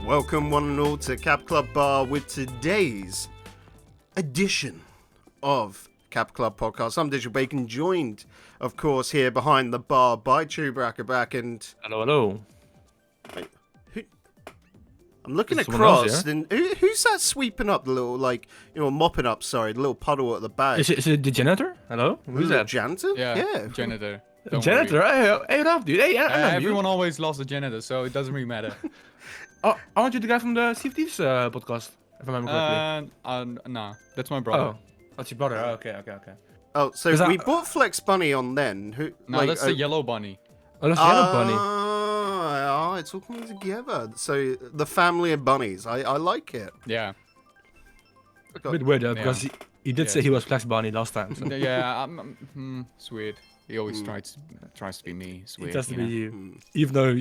Welcome one and all to Cap Club Bar with today's edition of Cap Club Podcast. I'm Digital Bacon, joined, of course, here behind the bar by Chewbacca and... Hello. Wait, I'm looking across, and who's that sweeping up the little, mopping up, the little puddle at the back? Is it the janitor? Hello? Who's that? Janitor? Yeah. Janitor. Janitor? Hey, what up, dude? Hey, I know everyone always loves a janitor, so it doesn't really matter. Oh, aren't you the guy from the CFT's podcast, if I remember correctly? No, that's my brother. Oh, that's your brother. Oh, okay. Oh, so we bought Flex Bunny on then. No, that's the yellow bunny. Oh, that's the yellow bunny. Oh, it's all coming together. So, the family of bunnies. I like it. Yeah. A bit weird, because he did say he was Flex Bunny last time. So. Yeah, it's weird. He always tries to be me. It's weird. It has to be you. Even though...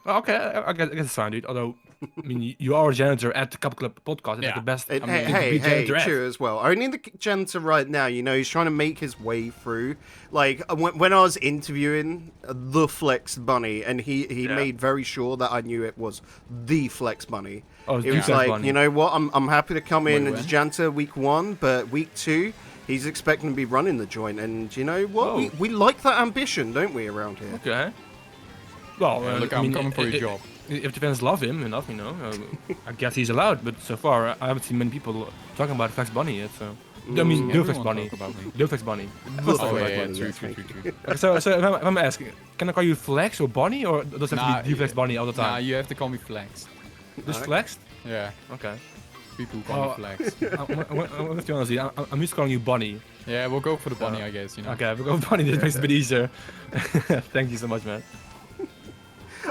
Okay, I guess it's fine, dude. Although, I mean, you are a janitor at the Cup Club podcast. It's like the best. Hey, true as well. Only the janitor right now, he's trying to make his way through. Like, when I was interviewing the Flex Bunny, and he made very sure that I knew it was the Flex Bunny. Oh, it was like, Bunny. You know what, I'm happy to come in as janitor week 1, but week 2, he's expecting to be running the joint. And you know what? We like that ambition, don't we, around here? Okay. Well, look, I'm coming for your job. If the fans love him enough, I guess he's allowed. But so far, I haven't seen many people talking about Flex Bunny yet. So I mean, the Flex Bunny. The Flex Bunny. True. So if I'm asking, can I call you Flex or Bunny, or does it have to be the Flex Bunny all the time? Nah, you have to call me Flex. Just Flexed? Yeah. Okay. People call me Flex. I'm to be honest, I'm used to calling you Bunny. Yeah, we'll go for the Bunny, I guess. Okay, we'll go for Bunny. This makes it a bit easier. Thank you so much, man.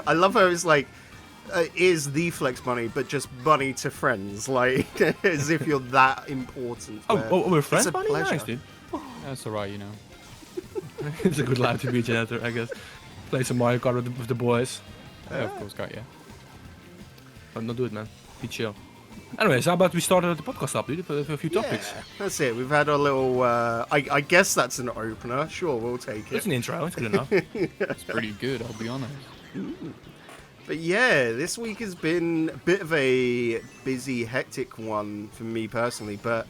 I love how it's like, is the Flex Bunny, but just Bunny to friends, like, as if you're that important. We're friends, Bunny? Pleasure. Nice, dude. That's alright, It's a good life to be a janitor, I guess. Play some MarioKart with the boys. Yeah, of course, got Don't do it, man. Be chill. Anyways, how about we start the podcast up, dude, with a few topics? That's it. We've had a little, I guess that's an opener. Sure, we'll take it. It's an intro. It's good enough. It's pretty good, I'll be honest. But yeah, this week has been a bit of a busy, hectic one for me personally. But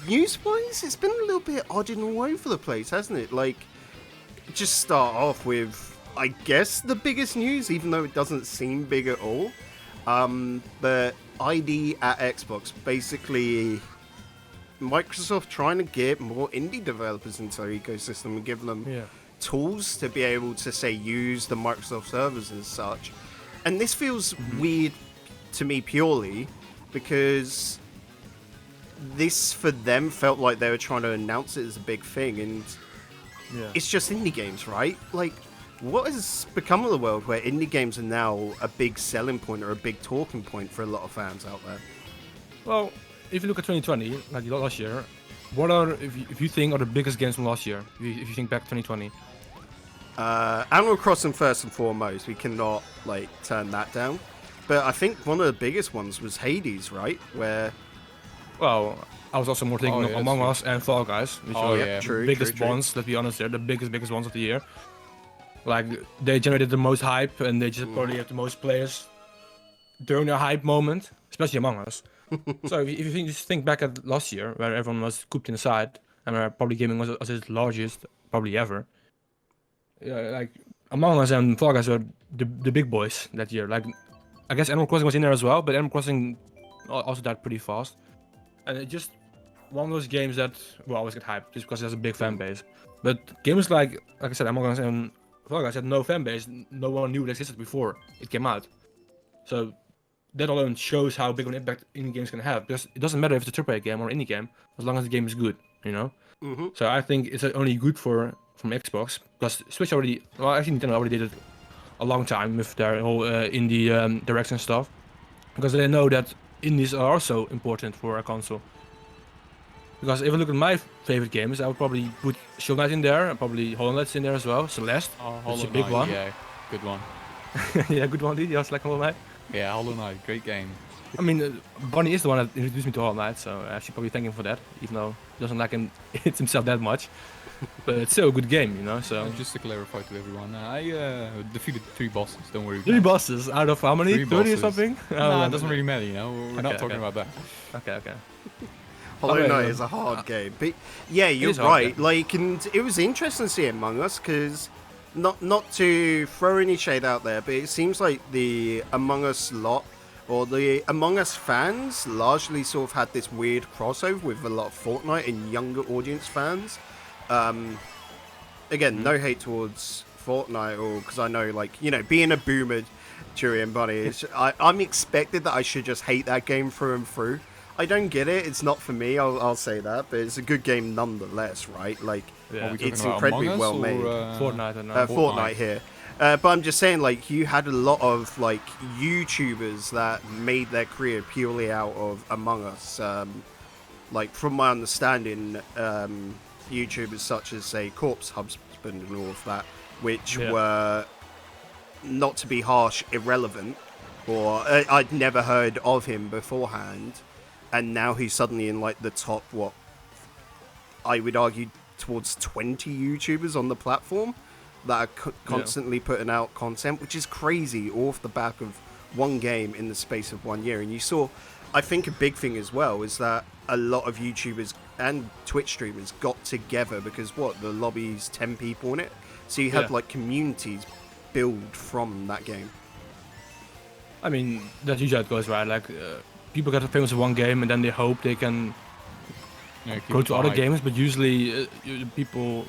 news-wise, it's been a little bit odd and all over the place, hasn't it? Like, just start off with, I guess, the biggest news, even though it doesn't seem big at all. But ID at Xbox, basically Microsoft trying to get more indie developers into their ecosystem and give them tools to be able to, say, use the Microsoft servers and such. And this feels weird to me purely because this, for them, felt like they were trying to announce it as a big thing, and it's just indie games, right? Like, what has become of the world where indie games are now a big selling point or a big talking point for a lot of fans out there? Well, if you look at 2020, like last year, what are, if you think, are the biggest games from last year? If you think back to 2020? Animal Crossing first and foremost. We cannot, turn that down. But I think one of the biggest ones was Hades, right? Where... Well, I was also more thinking of Among Us and Fall Guys, which are the biggest ones, let's be honest, they're the biggest ones of the year. Like, they generated the most hype, and they just probably have the most players during their hype moment, especially Among Us. So if you just think back at last year, where everyone was cooped inside, and where probably gaming was its largest, probably ever. Like, Among Us and Fall Guys were the big boys that year. Like, I guess Animal Crossing was in there as well, but Animal Crossing also died pretty fast. And it's just one of those games that will always get hyped, just because it has a big fan base. But games like I said, Among Us and Fall Guys had no fan base, no one knew it existed before it came out. So that alone shows how big of an impact indie games can have. Because it doesn't matter if it's a AAA game or an indie game, as long as the game is good, So I think it's only good from Xbox, because Switch actually Nintendo already did it a long time with their whole indie direction stuff. Because they know that indies are also important for a console. Because if I look at my favorite games, I would probably put Shovel Knight in there, and probably Hollow Knight's in there as well. Celeste, it's a big one. Yeah, good one. Yeah, good one, dude. You also like Hollow Knight? Yeah, Hollow Knight, great game. I mean, Bunny is the one that introduced me to Hollow Knight, so I should probably thank him for that, even though he doesn't like it himself that much. but it's still a good game, you know. So just to clarify to everyone, I defeated 3 bosses. Don't worry. 3 bosses out of how many? 30 or something? Nah, it doesn't really matter, you know. We're not talking about that. Okay. Hollow Knight is a hard game, but yeah, you're right. Like, and it was interesting to see Among Us because not to throw any shade out there, but it seems like the Among Us lot or the Among Us fans largely sort of had this weird crossover with a lot of Fortnite and younger audience fans. Again, no hate towards Fortnite, or because I know, like, you know, being a boomer, Chewy and Bunny, I'm expected that I should just hate that game through and through. I don't get it. It's not for me. I'll say that, but it's a good game nonetheless, right? Like, it's incredibly well made. Fortnite here. But I'm just saying, like, you had a lot of like YouTubers that made their career purely out of Among Us. Like, from my understanding, YouTubers such as, say, Corpse Husband and all of that, which were, not to be harsh, irrelevant, or I'd never heard of him beforehand. And now he's suddenly in, like, the top, what, I would argue towards 20 YouTubers on the platform that are constantly putting out content, which is crazy, all off the back of one game in the space of 1 year. And you saw, I think a big thing as well is that a lot of YouTubers and Twitch streamers got together because, the lobby's 10 people in it. So you had, like, communities build from that game. I mean, that's usually how it goes, right? Like, people get famous in one game and then they hope they can go to other games, but usually people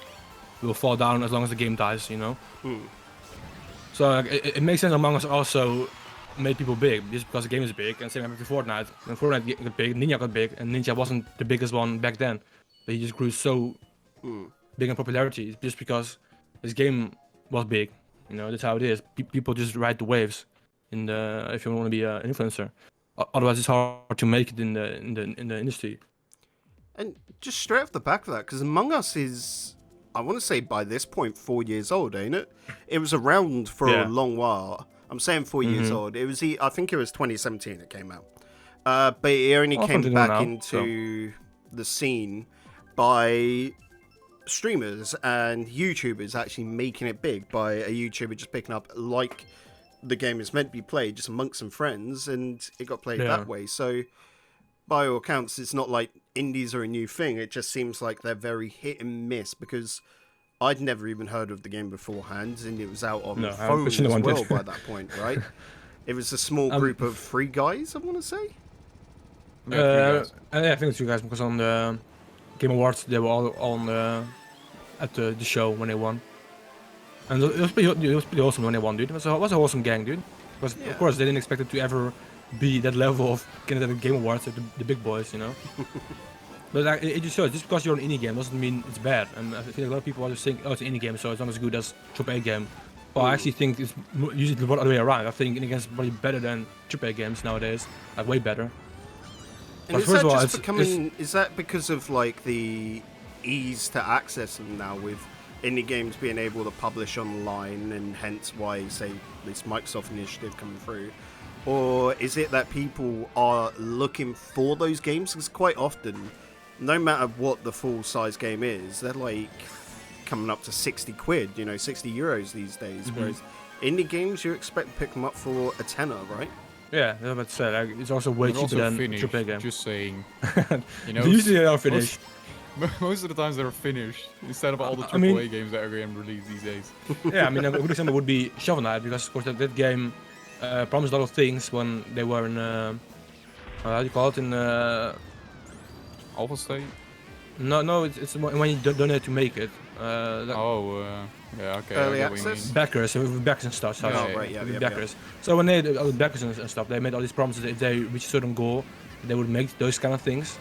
will fall down as long as the game dies, you know. So it makes sense. Among Us also made people big just because the game is big, and same happened with Fortnite. When Fortnite got big, Ninja got big, and Ninja wasn't the biggest one back then, but he just grew so big in popularity just because his game was big. You know, that's how it is. People just ride the waves in the if you want to be an influencer. Otherwise, it's hard to make it in the industry. And just straight off the back of that, because Among Us is, I want to say by this point, 4 years old, ain't it? It was around for a long while. I'm saying 4 years old. It was, I think it was 2017 it came out. But it only came back into the scene by streamers and YouTubers actually making it big, by a YouTuber just picking up, like, the game is meant to be played just amongst some friends, and it got played that way. So by all accounts, it's not like indies are a new thing. It just seems like they're very hit and miss, because I'd never even heard of the game beforehand, and it was out on phones as well by that point, right? It was a small group of 3 guys, I want to say. I think it's 2 guys, because on the Game Awards they were all on at the show when they won. And it was pretty awesome when they won, dude. It was an awesome gang, dude. Because of course they didn't expect it to ever be that level of getting the Game Awards, like the big boys, you know. But like, it just shows, just because you're an indie game doesn't mean it's bad. And I think a lot of people just think, oh, it's an indie game, so it's not as good as AAA game. But I actually think it's usually the other way around. I think indie games are probably better than AAA games nowadays, like way better. And is that just becoming? Is that because of like the ease to access them now, with indie games being able to publish online, and hence why, say, this Microsoft initiative coming through? Or is it that people are looking for those games? Because quite often, no matter what the full-size game is, they're like coming up to 60 quid, you know, 60 euros these days. Whereas indie games, you expect to pick them up for a tenner, right? Yeah, that's what I said. Like, it's also way cheaper than AAA game. Just saying, you know, usually they are finished. Most of the times they're finished instead of all the AAA games that are getting released these days. Yeah, I mean, a good example would be Shovel Knight, because of course that game promised a lot of things when they were in how do you call it, in Alpha state? No, it's when you donate to make it. Yeah, okay. Early access? Backers, with backers and stuff. So backers. Yeah. So when they did backers and stuff, they made all these promises that if they reach a certain goal, they would make those kind of things.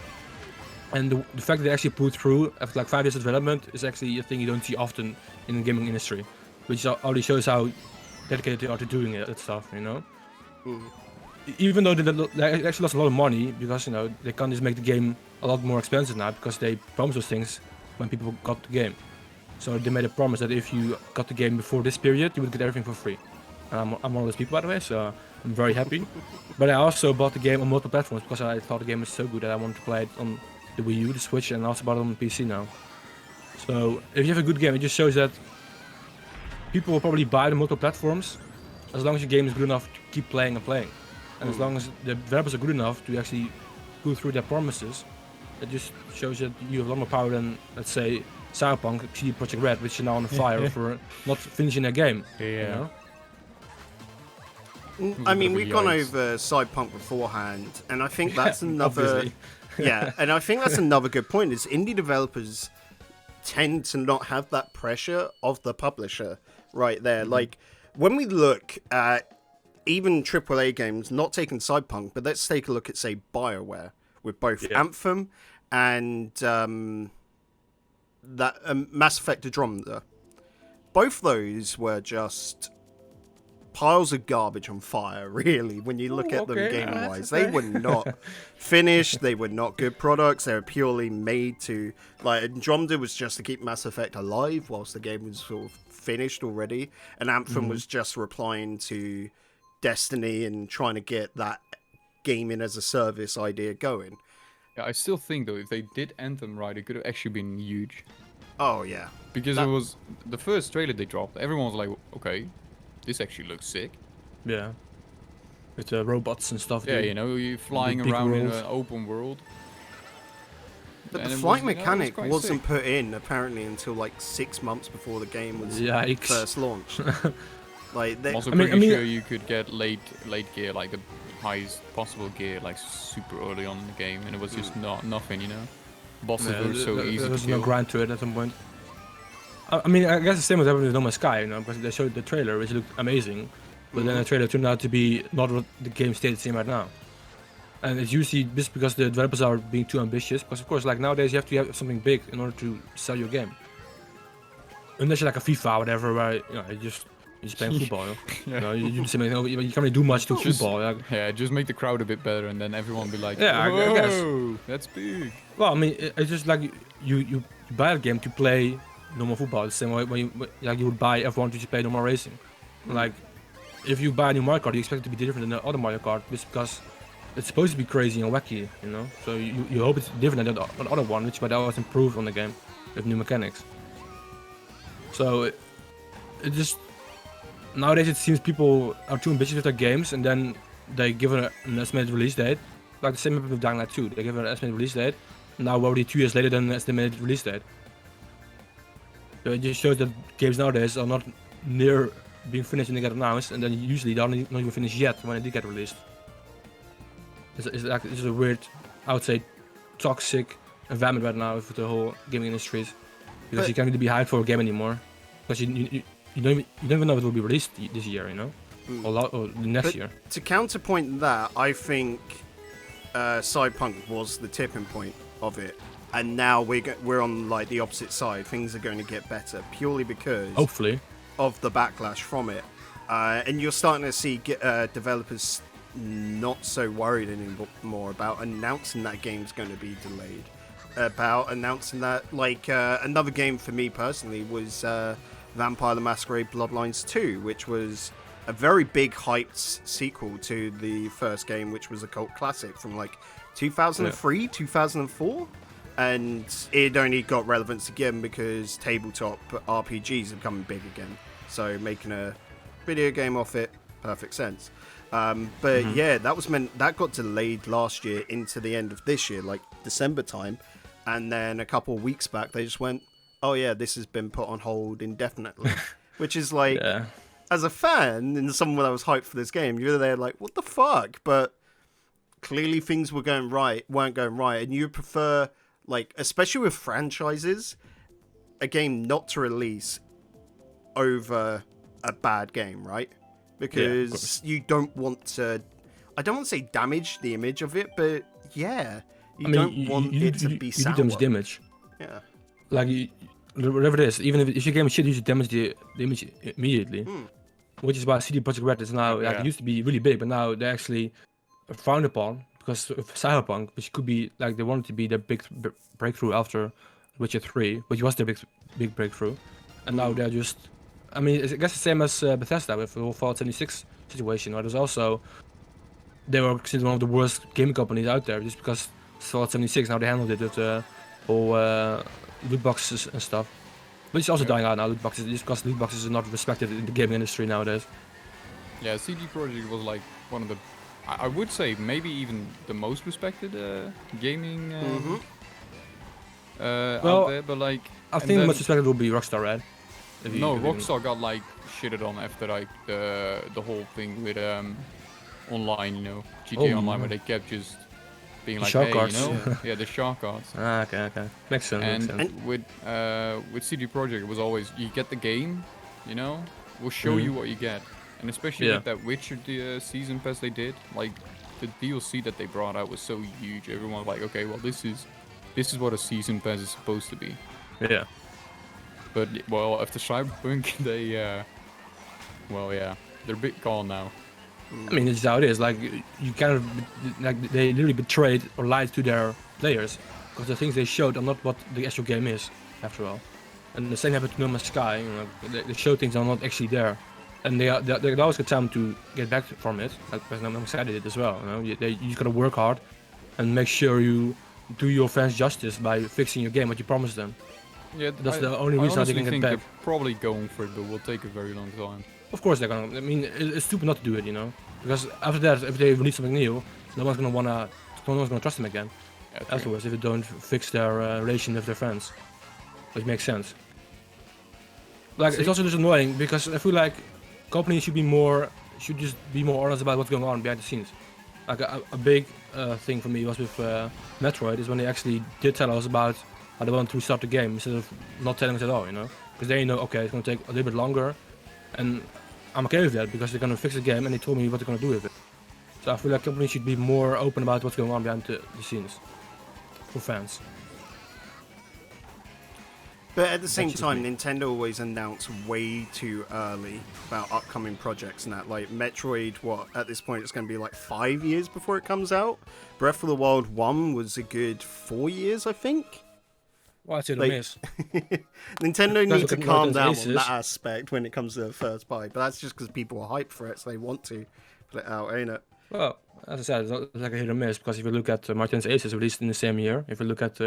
And the fact that they actually put through after like 5 years of development is actually a thing you don't see often in the gaming industry, which already shows how dedicated they are to doing that stuff, you know. Even though they actually lost a lot of money, because, you know, they can't just make the game a lot more expensive now, because they promised those things when people got the game. So they made a promise that if you got the game before this period, you would get everything for free. And I'm one of those people, by the way, so I'm very happy. But I also bought the game on multiple platforms because I thought the game was so good that I wanted to play it on the Wii U, the Switch, and also bought it on the PC now. So if you have a good game, it just shows that people will probably buy the multiple platforms as long as your game is good enough to keep playing and playing. And as long as the developers are good enough to actually go through their promises, it just shows that you have a lot more power than, let's say, Cyberpunk, CD Projekt Red, which is now on fire for not finishing their game. Yeah. You know? I mean, we've gone over Cyberpunk beforehand, and I think that's another... yeah, and I think that's another good point, is indie developers tend to not have that pressure of the publisher right there. Like, when we look at even AAA games, not taking Cyberpunk, but let's take a look at, say, BioWare, with both Anthem and Mass Effect Andromeda. Both those were just piles of garbage on fire, really, when you look at them game-wise. They were not finished, they were not good products, they were purely made to... Like, Andromeda was just to keep Mass Effect alive whilst the game was sort of finished already, and Anthem was just replying to Destiny and trying to get that gaming-as-a-service idea going. Yeah, I still think, though, if they did Anthem right, it could have actually been huge. Oh, yeah. Because it was... The first trailer they dropped, everyone was like, okay... This actually looks sick. Yeah. With robots and stuff. Yeah, you know, you're flying around in an open world. But the flight mechanic wasn't put in, apparently, until like 6 months before the game was first launched. Like, I'm also pretty sure you could get late gear, like the highest possible gear, like super early on in the game, and it was just nothing, you know? Bosses were so easy to kill. There was no grind to it at some point. I mean, I guess the same was happening with No Man's Sky, you know, because they showed the trailer, which looked amazing, but then the trailer turned out to be not what the game stays right now. And it's usually just because the developers are being too ambitious, because of course, like nowadays you have to have something big in order to sell your game. Unless you're like a FIFA or whatever, where you know you're just playing football. You know, you do something, you can't really do much to football. Like. Yeah, just make the crowd a bit better, and then everyone will be like, yeah, whoa, I guess that's big. Well, I mean, it's just like you buy a game to play normal football, the same way when you would buy F1 to just play normal racing. Like, if you buy a new Mario Kart, you expect it to be different than the other Mario Kart, just because it's supposed to be crazy and wacky, you know? So you hope it's different than the other one, which might always improve on the game with new mechanics. So, it just... Nowadays it seems people are too ambitious with their games, and then they give it an estimated release date. Like the same with Dying Light 2, they give it an estimated release date, now we're already 2 years later than the estimated release date. So it just shows that games nowadays are not near being finished when they get announced, and then usually they're not even finished yet when they do get released. It's a weird, I would say, toxic environment right now with the whole gaming industry, because you can't really be hyped for a game anymore, because you don't even know if it will be released this year, you know, or next year. To counterpoint that, I think Cyberpunk was the tipping point of it. And now we're on like the opposite side. Things are going to get better purely because hopefully of the backlash from it, and you're starting to see developers not so worried anymore about announcing that game's going to be delayed. About announcing that, like another game for me personally was Vampire the Masquerade Bloodlines 2, which was a very big hyped sequel to the first game, which was a cult classic from like 2003, 2004. And it only got relevance again because tabletop RPGs are becoming big again. So making a video game off it, perfect sense. But yeah, that got delayed last year into the end of this year, like December time. And then a couple of weeks back, they just went, oh yeah, this has been put on hold indefinitely. Which is like, as a fan and someone that was hyped for this game, you're there like, what the fuck? But clearly things weren't going right. And you prefer... Like, especially with franchises, a game not to release over a bad game, right? Because you don't want to... I don't want to say damage the image of it, but yeah. You don't want it to be sour. You damage the image. Yeah. Like, whatever it is, even if your game is shit, you should damage the image immediately. Which is why CD Projekt Red is now... Like, it used to be really big, but now they're actually frowned upon. Because of Cyberpunk, which could be like they wanted to be the big breakthrough after Witcher 3, which was their big breakthrough, and now they're just, I mean, I guess the same as Bethesda with the whole Fallout 76 situation, where there's also they were considered one of the worst gaming companies out there just because Fallout 76 now they handled it with or loot boxes and stuff. But it's also dying out now, loot boxes, just because loot boxes are not respected in the gaming industry nowadays. Yeah, CD Projekt was like one of the, I would say maybe even the most respected gaming out there, but like... I think the most respected would be Rockstar, right? No, Rockstar got like shitted on after like the whole thing with online, you know, GTA Online, where they kept just being like, hey, cards. you know, yeah, the shark cards. Okay, makes sense. And with CD Projekt, it was always you get the game, you know, we'll show you what you get, and especially with that Witcher season pass they did, like the DLC that they brought out was so huge. Everyone was like, okay, well this is what a season pass is supposed to be. Yeah. But well, after Cyberpunk, they they're a bit gone now. I mean, it's how it is. Like you kind of like they literally betrayed or lied to their players because the things they showed are not what the actual game is, after all. And the same happened to No Man's Sky. You know, they show things are not actually there, and they always get time to get back from it. Like No Man's Sky did it as well. You know, you just gotta work hard and make sure you do your fans justice by fixing your game what you promised them. Yeah, that's the only reason they can get back. They're probably going for it, but will take a very long time. Of course they're gonna. I mean, it's stupid not to do it, you know. Because after that, if they release something new, no one's gonna trust them again. Yeah, afterwards, if they don't fix their relation with their fans, which makes sense. Like it's also just annoying because I feel like companies should just be more honest about what's going on behind the scenes. Like a big thing for me was with Metroid is when they actually did tell us about how they want to restart the game instead of not telling us at all, you know? Because they know, okay, it's going to take a little bit longer, and I'm okay with that because they're going to fix the game and they told me what they're going to do with it. So I feel like companies should be more open about what's going on behind the scenes for fans. But at the same time, Nintendo always announce way too early about upcoming projects and that. Like Metroid, at this point it's going to be like 5 years before it comes out. Breath of the Wild 1 was a good 4 years, I think. Well, it's miss. Nintendo needs to calm down on that aspect when it comes to the first buy. But that's just because people are hyped for it, so they want to put it out, ain't it? Well, as I said, it's not like a hit or miss, because if you look at Martin's Aces released in the same year, if you look at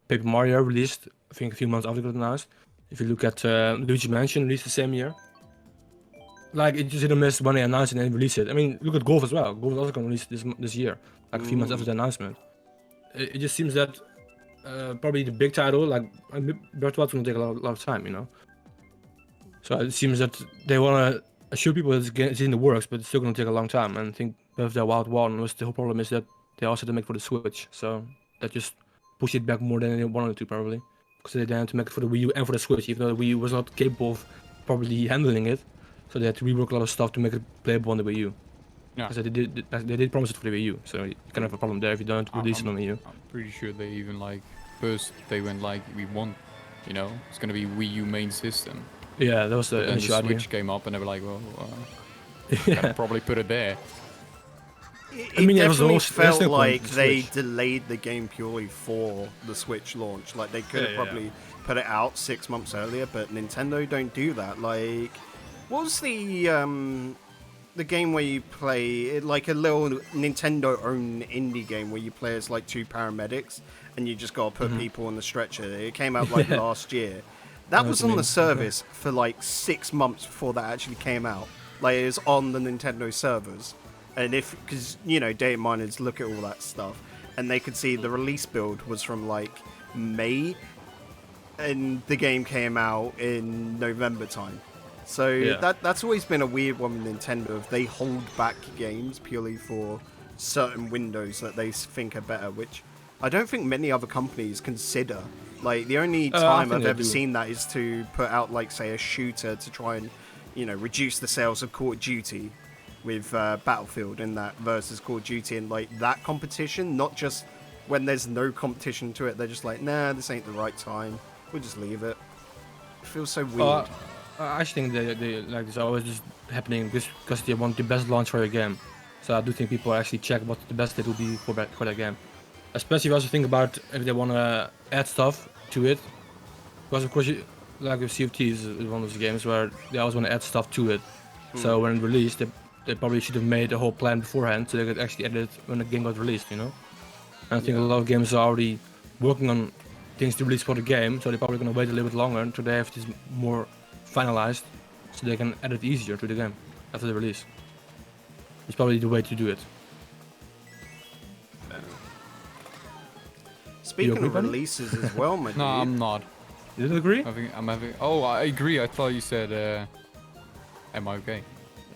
Paper Mario released, I think a few months after it was announced, if you look at Luigi Mansion released the same year, like it just hit or miss when they announce it and release it. I mean, look at Golf as well. Golf is also going to release this year, like a few months after the announcement. It just seems that probably the big title, like Breath of the Wild, is going to take a lot of time, you know. So it seems that they want to assure people that it's in the works, but it's still going to take a long time. And I think Breath of the Wild 1 was the whole problem is that they also had to make for the Switch, so that just pushed it back more than they wanted to probably, because they had to make it for the Wii U and for the Switch, even though the Wii U was not capable of properly handling it. So they had to rework a lot of stuff to make it playable on the Wii U. Yeah. Because they did promise it for the Wii U, so you can have a problem there if you don't release it on the Wii U. I'm pretty sure they even first they went we want, you know, it's gonna be Wii U main system. Yeah, that was the initial idea. Switch came up and they were like, well, gotta probably put it there. It definitely felt like they delayed the game purely for the Switch launch. Like they could have probably put it out 6 months earlier, but Nintendo don't do that. Like, what was the game where you play like a little Nintendo-owned indie game where you play as like 2 paramedics and you just gotta put people on the stretcher? It came out like last year. That was on the service for like 6 months before that actually came out. Like it was on the Nintendo servers. And because, you know, data miners look at all that stuff, and they could see the release build was from like May, and the game came out in November time. So that's always been a weird one with Nintendo. If they hold back games purely for certain windows that they think are better, which I don't think many other companies consider. Like the only time I've ever seen that is to put out like say a shooter to try and, you know, reduce the sales of Call of Duty with Battlefield and that versus Call of Duty and like that competition, not just when there's no competition to it. They're just like, nah, this ain't the right time. We'll just leave it. It feels so weird. I think they like this always just happening because they want the best launch for your game. So I do think people actually check what the best it will be for that game. Especially if you also think about if they want to add stuff to it. Because of course, like with CFT is one of those games where they always want to add stuff to it. So when released, they probably should have made a whole plan beforehand so they could actually edit it when the game got released, you know? And I think a lot of games are already working on things to release for the game, so they're probably gonna wait a little bit longer until they have this more finalized, so they can add it easier to the game after the release. It's probably the way to do it. Speaking of releases as well, my dude. No, I'm not. You didn't agree? I'm having. Oh, I agree. I thought you said. Am I okay?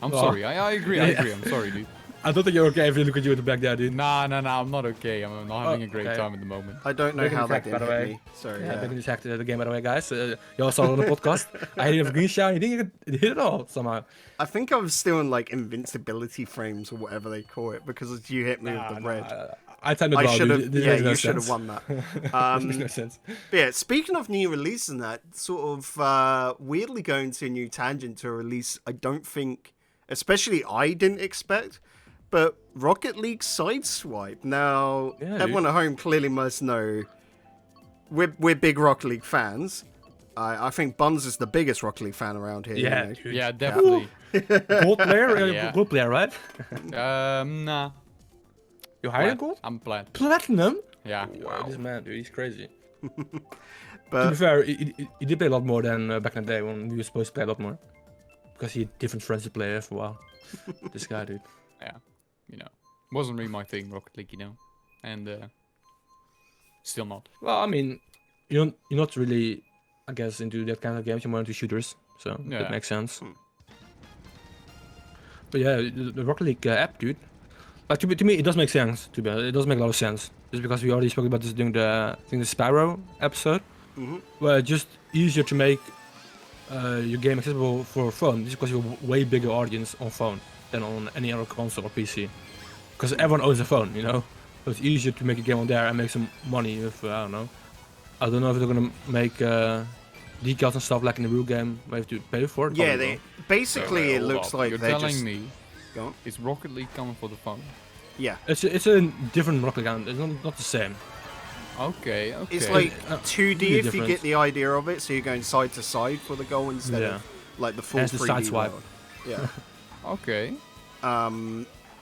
I'm sorry. I agree. I agree. I'm sorry, dude. I don't think you're okay if you look at you at the back there, dude. Nah. I'm not okay. I'm not having a great time at the moment. I don't know how that didn't hit me. Sorry. Yeah, Bacon just hacked the game, by the way, guys. You all saw it on the podcast. I didn't have a green shot. You didn't hit it all somehow. I think I was still in like invincibility frames or whatever they call it because you hit me with the red. I timed it well. You should have won that. Makes no sense. Yeah, speaking of new releases and that, sort of weirdly going to a new tangent to a release I don't think, especially I didn't expect, but Rocket League Sideswipe. Now, everyone at home clearly must know we're big Rocket League fans. I think Buns is the biggest Rocket League fan around here. Yeah, you know? Yeah, definitely. Gold player? Gold player, right? Nah. You higher gold? I'm plat. Platinum? Yeah. Wow. This man, dude, he's crazy. But to be fair, he did play a lot more than back in the day when we were supposed to play a lot more. Because he had different friends to play with for a while. This guy, dude. Yeah. You know. Wasn't really my thing, Rocket League, you know. And, still not. Well, I mean, you're not really, I guess, into that kind of games. You're more into shooters. So, that makes sense. But yeah, the Rocket League app, dude. Like, to me, it does make sense, to be honest. It does make a lot of sense. Just because we already spoke about this during the Spyro episode. Where it's just easier to make your game accessible for phone. Just because you have a way bigger audience on phone than on any other console or PC. Because everyone owns a phone, you know? So it's easier to make a game on there and make some money with, I don't know. I don't know if they're gonna make decals and stuff like in the real game where you have to pay for it. Yeah, basically it looks like you're they're telling me is Rocket League coming for the phone? Yeah. It's a different Rocket League, it's not the same. Okay. It's like 2D if you get the idea of it, so you're going side to side for the goal instead of like the full 3D side swipe. world. Yeah. Okay.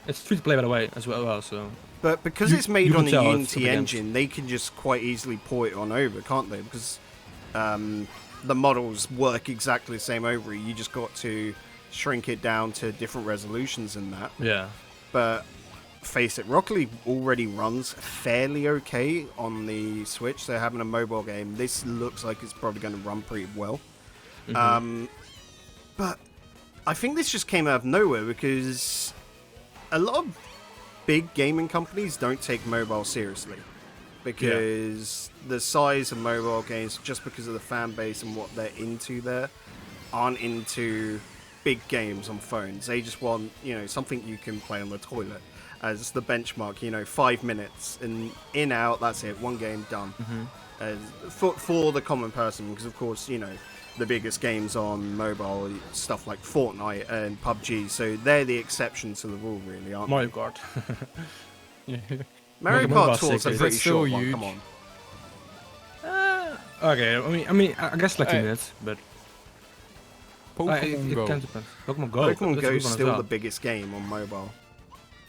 It's free to play by the way as well, so. But because it's made on the Unity engine, they can just quite easily port it on over, can't they? Because the models work exactly the same over. You just got to shrink it down to different resolutions and that. Yeah. But face it, Rocket League already runs fairly okay on the Switch. So having a mobile game, this looks like it's probably going to run pretty well. But I think this just came out of nowhere because a lot of big gaming companies don't take mobile seriously because the size of mobile games, just because of the fan base and what they're into there, aren't into big games on phones. They just want, something you can play on the toilet as the benchmark, 5 minutes and in, out, that's it, one game done. For the common person, because of course, the biggest games on mobile, stuff like Fortnite and PUBG, so they're the exception to the rule, really, aren't Mario Kart. Mario Kart Tour's a pretty short one, come on. Okay, I mean, I guess like 2 minutes, but... Pokemon Go. Pokemon Go is still the biggest game on mobile.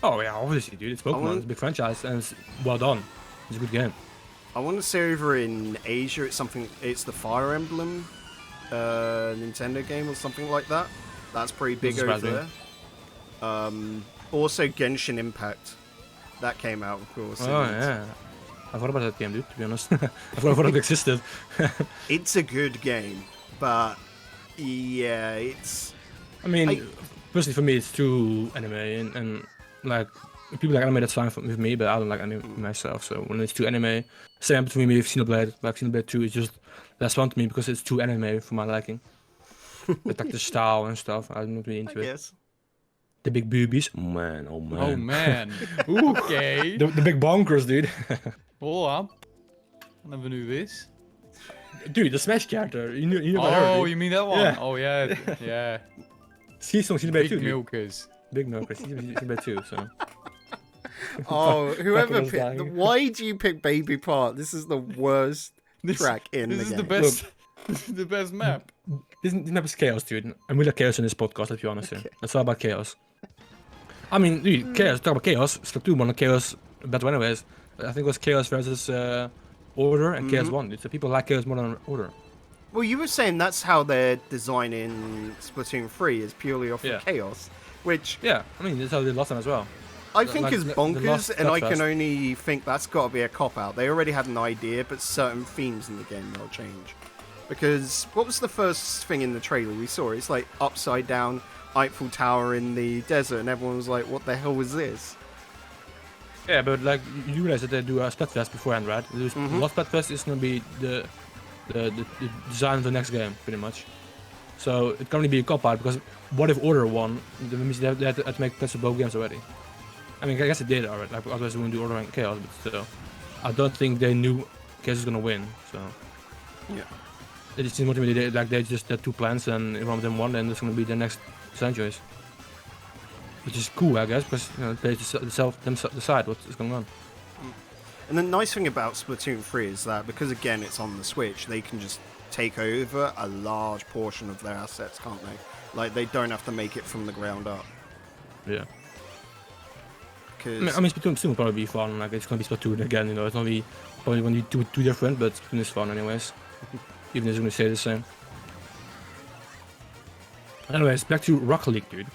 Oh yeah, obviously, dude. It's Pokemon. It's a big franchise, and it's well done. It's a good game. I want to say over in Asia, it's the Fire Emblem Nintendo game or something like that. That's pretty big over there. Also, Genshin Impact. That came out, of course. Oh yeah. I forgot about that game, dude. To be honest, I forgot it existed. It's a good game, but yeah, it's. I mean, personally for me, it's too anime, and like people like anime, that's fine with me, but I don't like anime myself. So when it's too anime, same between me with Xenoblade. Like Xenoblade 2 is just less fun to me because it's too anime for my liking. Like the style and stuff, I'm not really into it. The big boobies, oh man. Oh man. Okay. The big bonkers, dude. Hold up. I never knew this. Dude, the Smash character. You know about her, Oh, dude. you mean that one? Yeah. Oh yeah, yeah. She's on Xenoblade 2. Big milkers. Big milkers. She's on Xenoblade 2, so. Oh, whoever picked. Why do you pick Baby Part? This is the worst track in the game. This is the best. This is the best map. This map is chaos, dude. And we like chaos in this podcast, let's be honest here. It's all about chaos. I mean, dude, chaos. Talk about chaos. Splatoon won a chaos battle anyways. I think it was chaos versus Order and Chaos 1. It's people like Chaos more than Order. Well, you were saying that's how they're designing Splatoon 3 is purely off of Chaos, which... Yeah, I mean, that's how they did last time as well. I think is bonkers, and I can only think that's got to be a cop-out. They already had an idea, but certain themes in the game will change. Because what was the first thing in the trailer we saw? It's like upside down Eiffel Tower in the desert, and everyone was like, what the hell was this? Yeah, but like you realize that they do a Splatfest beforehand, right? Lost Splatfest is going to be the design of the next game, pretty much. So it can only be a cop-out, because what if Order won? That means they had to make plans for both games already. I mean, I guess they did already, like, otherwise they wouldn't do Order and Chaos, but still. I don't think they knew Chaos was going to win, so... Yeah. It just seems to me they just had two plans, and if one of them won, then it's going to be their next design choice. Which is cool, I guess, because they decide what's going on. And the nice thing about Splatoon 3 is that because, again, it's on the Switch, they can just take over a large portion of their assets, can't they? Like, they don't have to make it from the ground up. Yeah. I mean Splatoon will probably be fun. Like, it's going to be Splatoon again, you know. It's probably going to be too different, but Splatoon is fun anyways. Even if it's going to stay the same. Anyways, back to Rocket League, dude.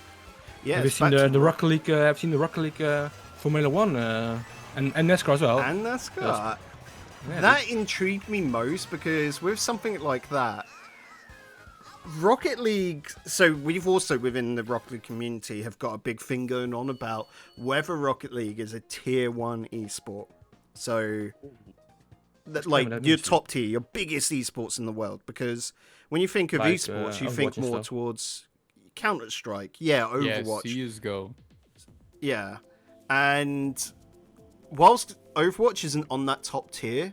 Yeah, have you seen the Rocket League? I've seen the Rocket League Formula 1 and NASCAR as well. And NASCAR. Yeah, that intrigued me most because with something like that, Rocket League. So we've also within the Rocket League community have got a big thing going on about whether Rocket League is a tier 1 esport. So that, like your top tier, your biggest esports in the world. Because when you think of esports, you think more towards Counter-Strike, Overwatch. Yeah, CSGO. Yeah, and whilst Overwatch isn't on that top tier,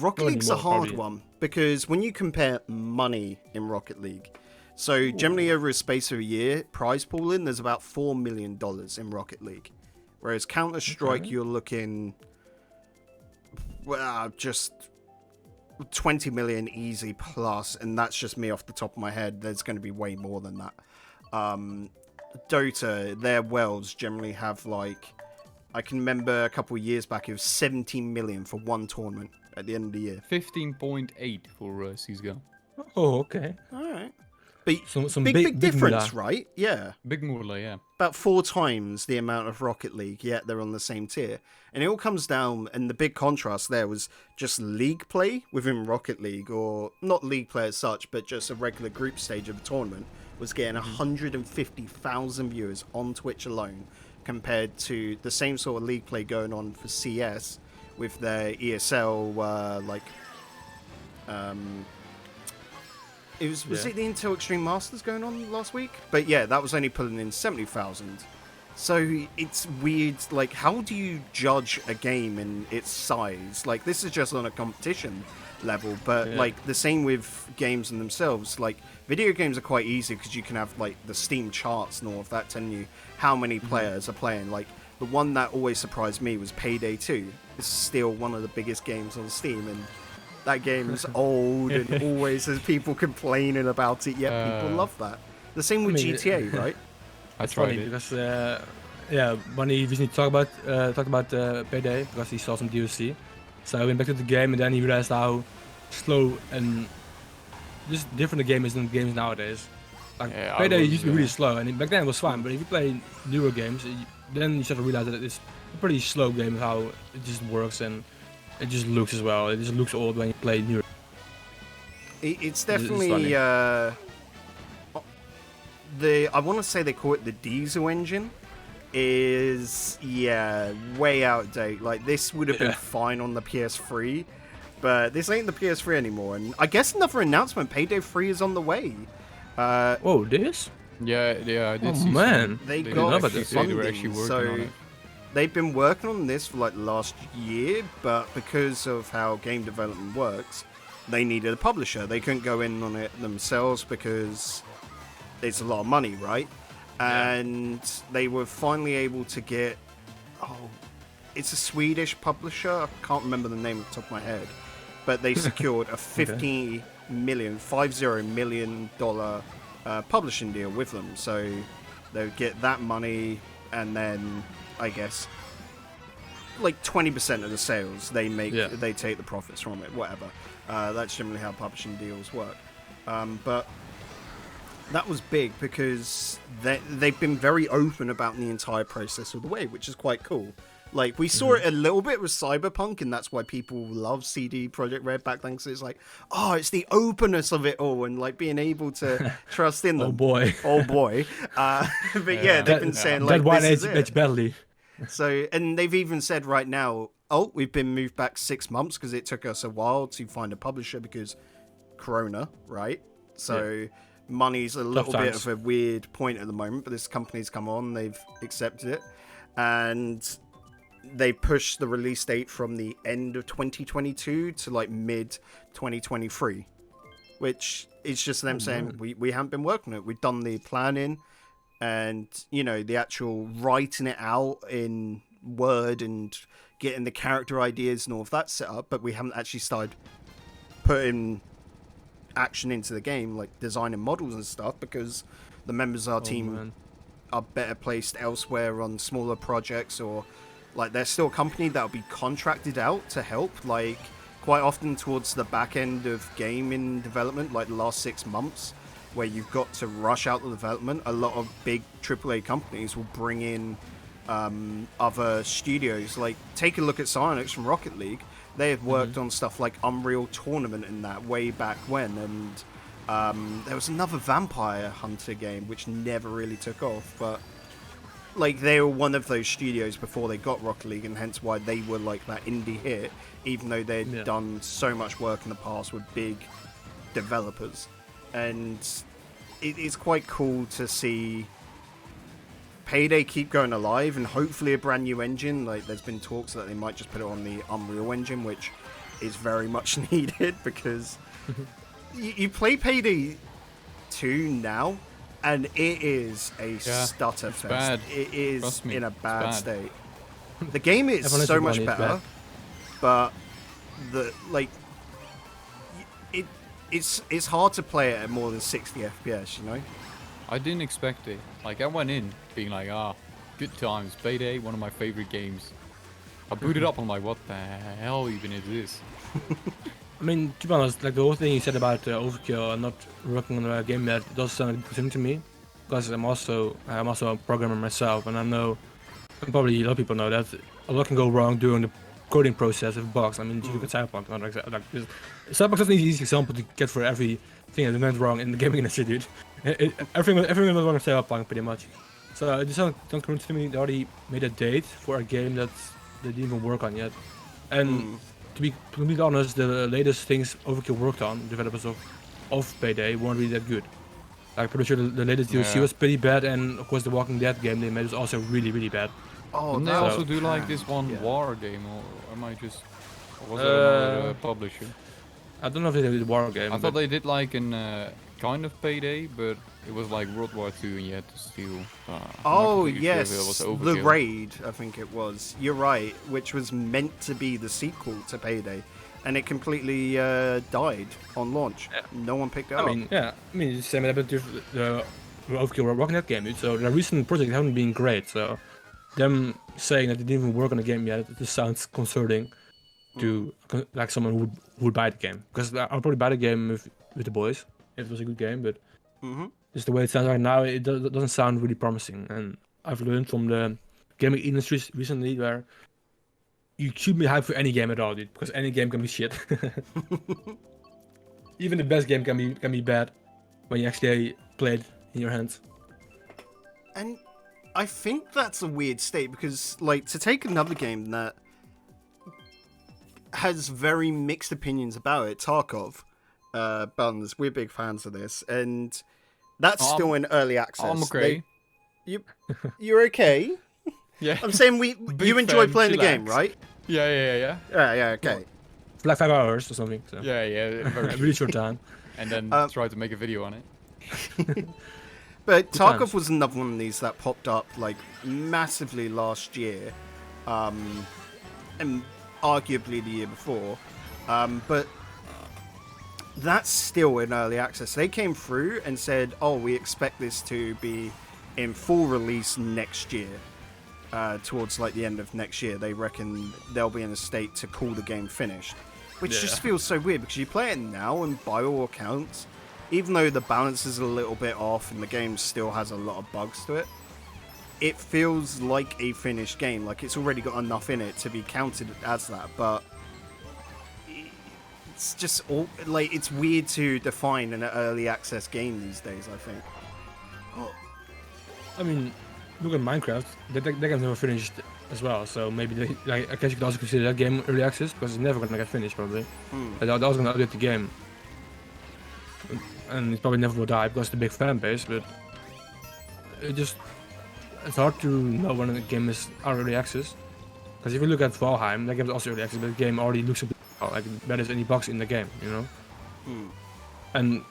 Rocket League's a hard one because when you compare money in Rocket League, so generally over a space of a year, prize pooling, there's about $4 million in Rocket League, whereas Counter-Strike, you're looking, just 20 million easy plus, and that's just me off the top of my head. There's going to be way more than that. Dota, their worlds generally have, like, I can remember a couple of years back, it was 17 million for one tournament at the end of the year. 15.8 for CSGO. Oh, okay. All right. But some big difference, right? Yeah. Big moolah, yeah. About 4 times the amount of Rocket League, yet they're on the same tier. And it all comes down, and the big contrast there was just league play within Rocket League, or not league play as such, but just a regular group stage of the tournament, was getting 150,000 viewers on Twitch alone, compared to the same sort of league play going on for CS with their ESL, was it the Intel Extreme Masters going on last week? But yeah, that was only pulling in 70,000. So it's weird, like, how do you judge a game in its size? Like, this is just on a competition level, but like the same with games in themselves. Like, video games are quite easy because you can have like the Steam charts and all of that telling you how many players are playing. Like, the one that always surprised me was Payday 2. It's still one of the biggest games on Steam, and that game's old and always has people complaining about it, yet people love that. The same with GTA, right? That's funny because when he recently talked about Payday because he saw some DLC. So I went back to the game and then he realized how slow and just different the game is than games nowadays. Like Payday used to be really slow, and back then it was fine. But if you play newer games, then you start to realize that it's a pretty slow game. How it just works and it just looks as well. It just looks old when you play newer. It's definitely I want to say they call it the diesel engine. Is way out of date. Like, this would have been fine on the PS3, but this ain't the PS3 anymore. And I guess another announcement: Payday 3 is on the way. This? Yeah, I did see. Man, they got funding, they were actually working on it. They've been working on this for like the last year, but because of how game development works, they needed a publisher. They couldn't go in on it themselves because it's a lot of money, right? And they were finally able to get, it's a Swedish publisher. I can't remember the name off the top of my head, but they secured a $50 million publishing deal with them. So they would get that money, and then I guess like 20% of the sales they make, they take the profits from it, whatever. That's generally how publishing deals work. But that was big because they've been very open about the entire process of the way, which is quite cool. Like, we saw it a little bit with Cyberpunk, and that's why people love CD Projekt Red back then, because it's like, oh, it's the openness of it all, and, like, being able to trust in them. Oh, boy. But yeah, they've been saying, like, that one this is it's badly. So, and they've even said right now, we've been moved back 6 months, because it took us a while to find a publisher, because Corona, right? So, money's a little bit of a weird point at the moment, but this company's come on, they've accepted it, and they pushed the release date from the end of 2022 to like mid 2023, which is just them saying we haven't been working on it. We've done the planning and, you know, the actual writing it out in Word and getting the character ideas and all of that set up, but we haven't actually started putting action into the game, like designing models and stuff, because the members of our team are better placed elsewhere on smaller projects, or like they're still a company that'll be contracted out to help, like quite often towards the back end of gaming development, like the last 6 months, where you've got to rush out the development. A lot of big AAA companies will bring in other studios. Like, take a look at Psyonix from Rocket League. They have worked on stuff like Unreal Tournament and that way back when, and there was another Vampire Hunter game which never really took off, but like, they were one of those studios before they got Rocket League, and hence why they were like that indie hit, even though they'd done so much work in the past with big developers. And it's quite cool to see Payday keep going alive, and hopefully a brand new engine. Like, there's been talks that they might just put it on the Unreal Engine, which is very much needed, because you play Payday 2 now, and it is a stutter fest. Bad. It is in a bad state. The game is so much better, but it's hard to play it at more than 60 FPS, you know? I didn't expect it. Like, I went in being like, good times. Payday, one of my favorite games. I booted up, I'm like, what the hell even is this? I mean, to be honest, like the whole thing you said about Overkill and not working on a game yet does sound good to me, because I'm also a programmer myself, and I know, and probably a lot of people know, that a lot can go wrong during the coding process of bugs. I mean, you look at Cyberpunk, Cyberpunk is an easy example to get for every thing that went wrong in the gaming industry, dude. Everything went wrong in Cyberpunk, pretty much. So it sounds clear to me. They already made a date for a game that they didn't even work on yet, and. To be completely honest, the latest things Overkill worked on, developers of Payday, weren't really that good. Like, pretty sure the latest DLC was pretty bad, and of course the Walking Dead game they made was also really, really bad. Oh, they also do like this one war game, or am I just... Or was it another publisher? I don't know if they did a war game. I thought they did like an kind of Payday, but it was like World War II and you had to steal... yes, The Raid, I think it was. You're right, which was meant to be the sequel to Payday, and it completely died on launch. Yeah. No one picked it up. I mean, it's the same happened to the Overkill Walking Dead game, dude. So the recent projects haven't been great, so them saying that they didn't even work on the game yet, it just sounds concerning to like someone who would buy the game. Because I'll probably buy the game with the boys if it was a good game, but just the way it sounds right now, it doesn't sound really promising. And I've learned from the gaming industry recently where you should be hyped for any game at all, dude, because any game can be shit. Even the best game can be bad when you actually play it in your hands. And I think that's a weird state, because, like, to take another game that has very mixed opinions about it, Tarkov, Buns, we're big fans of this, and that's still in early access. I'm okay. You're okay? Yeah. I'm saying you enjoy playing the game, right? Yeah. Yeah, okay. For like 5 hours or something. So. Yeah. Very really short time. And then try to make a video on it. But Tarkov was another one of these that popped up like massively last year, and arguably the year before, but that's still in early access. They came through and said, we expect this to be in full release next year. towards like the end of next year, they reckon they'll be in a state to call the game finished, which just feels so weird because you play it now, and by all accounts, even though the balance is a little bit off and the game still has a lot of bugs to it, it feels like a finished game. Like it's already got enough in it to be counted as that, but it's just all like it's weird to define an early access game these days, I think. I mean, look at Minecraft. That game's never finished as well, so maybe I guess you could also consider that game early access because it's never gonna get finished probably. They're also gonna update the game, and it probably never will die because it's a big fan base. But it's hard to know when a game is early access. Because if you look at Valheim, that game is also early access, but the game already looks like there's any bugs in the game, you know. And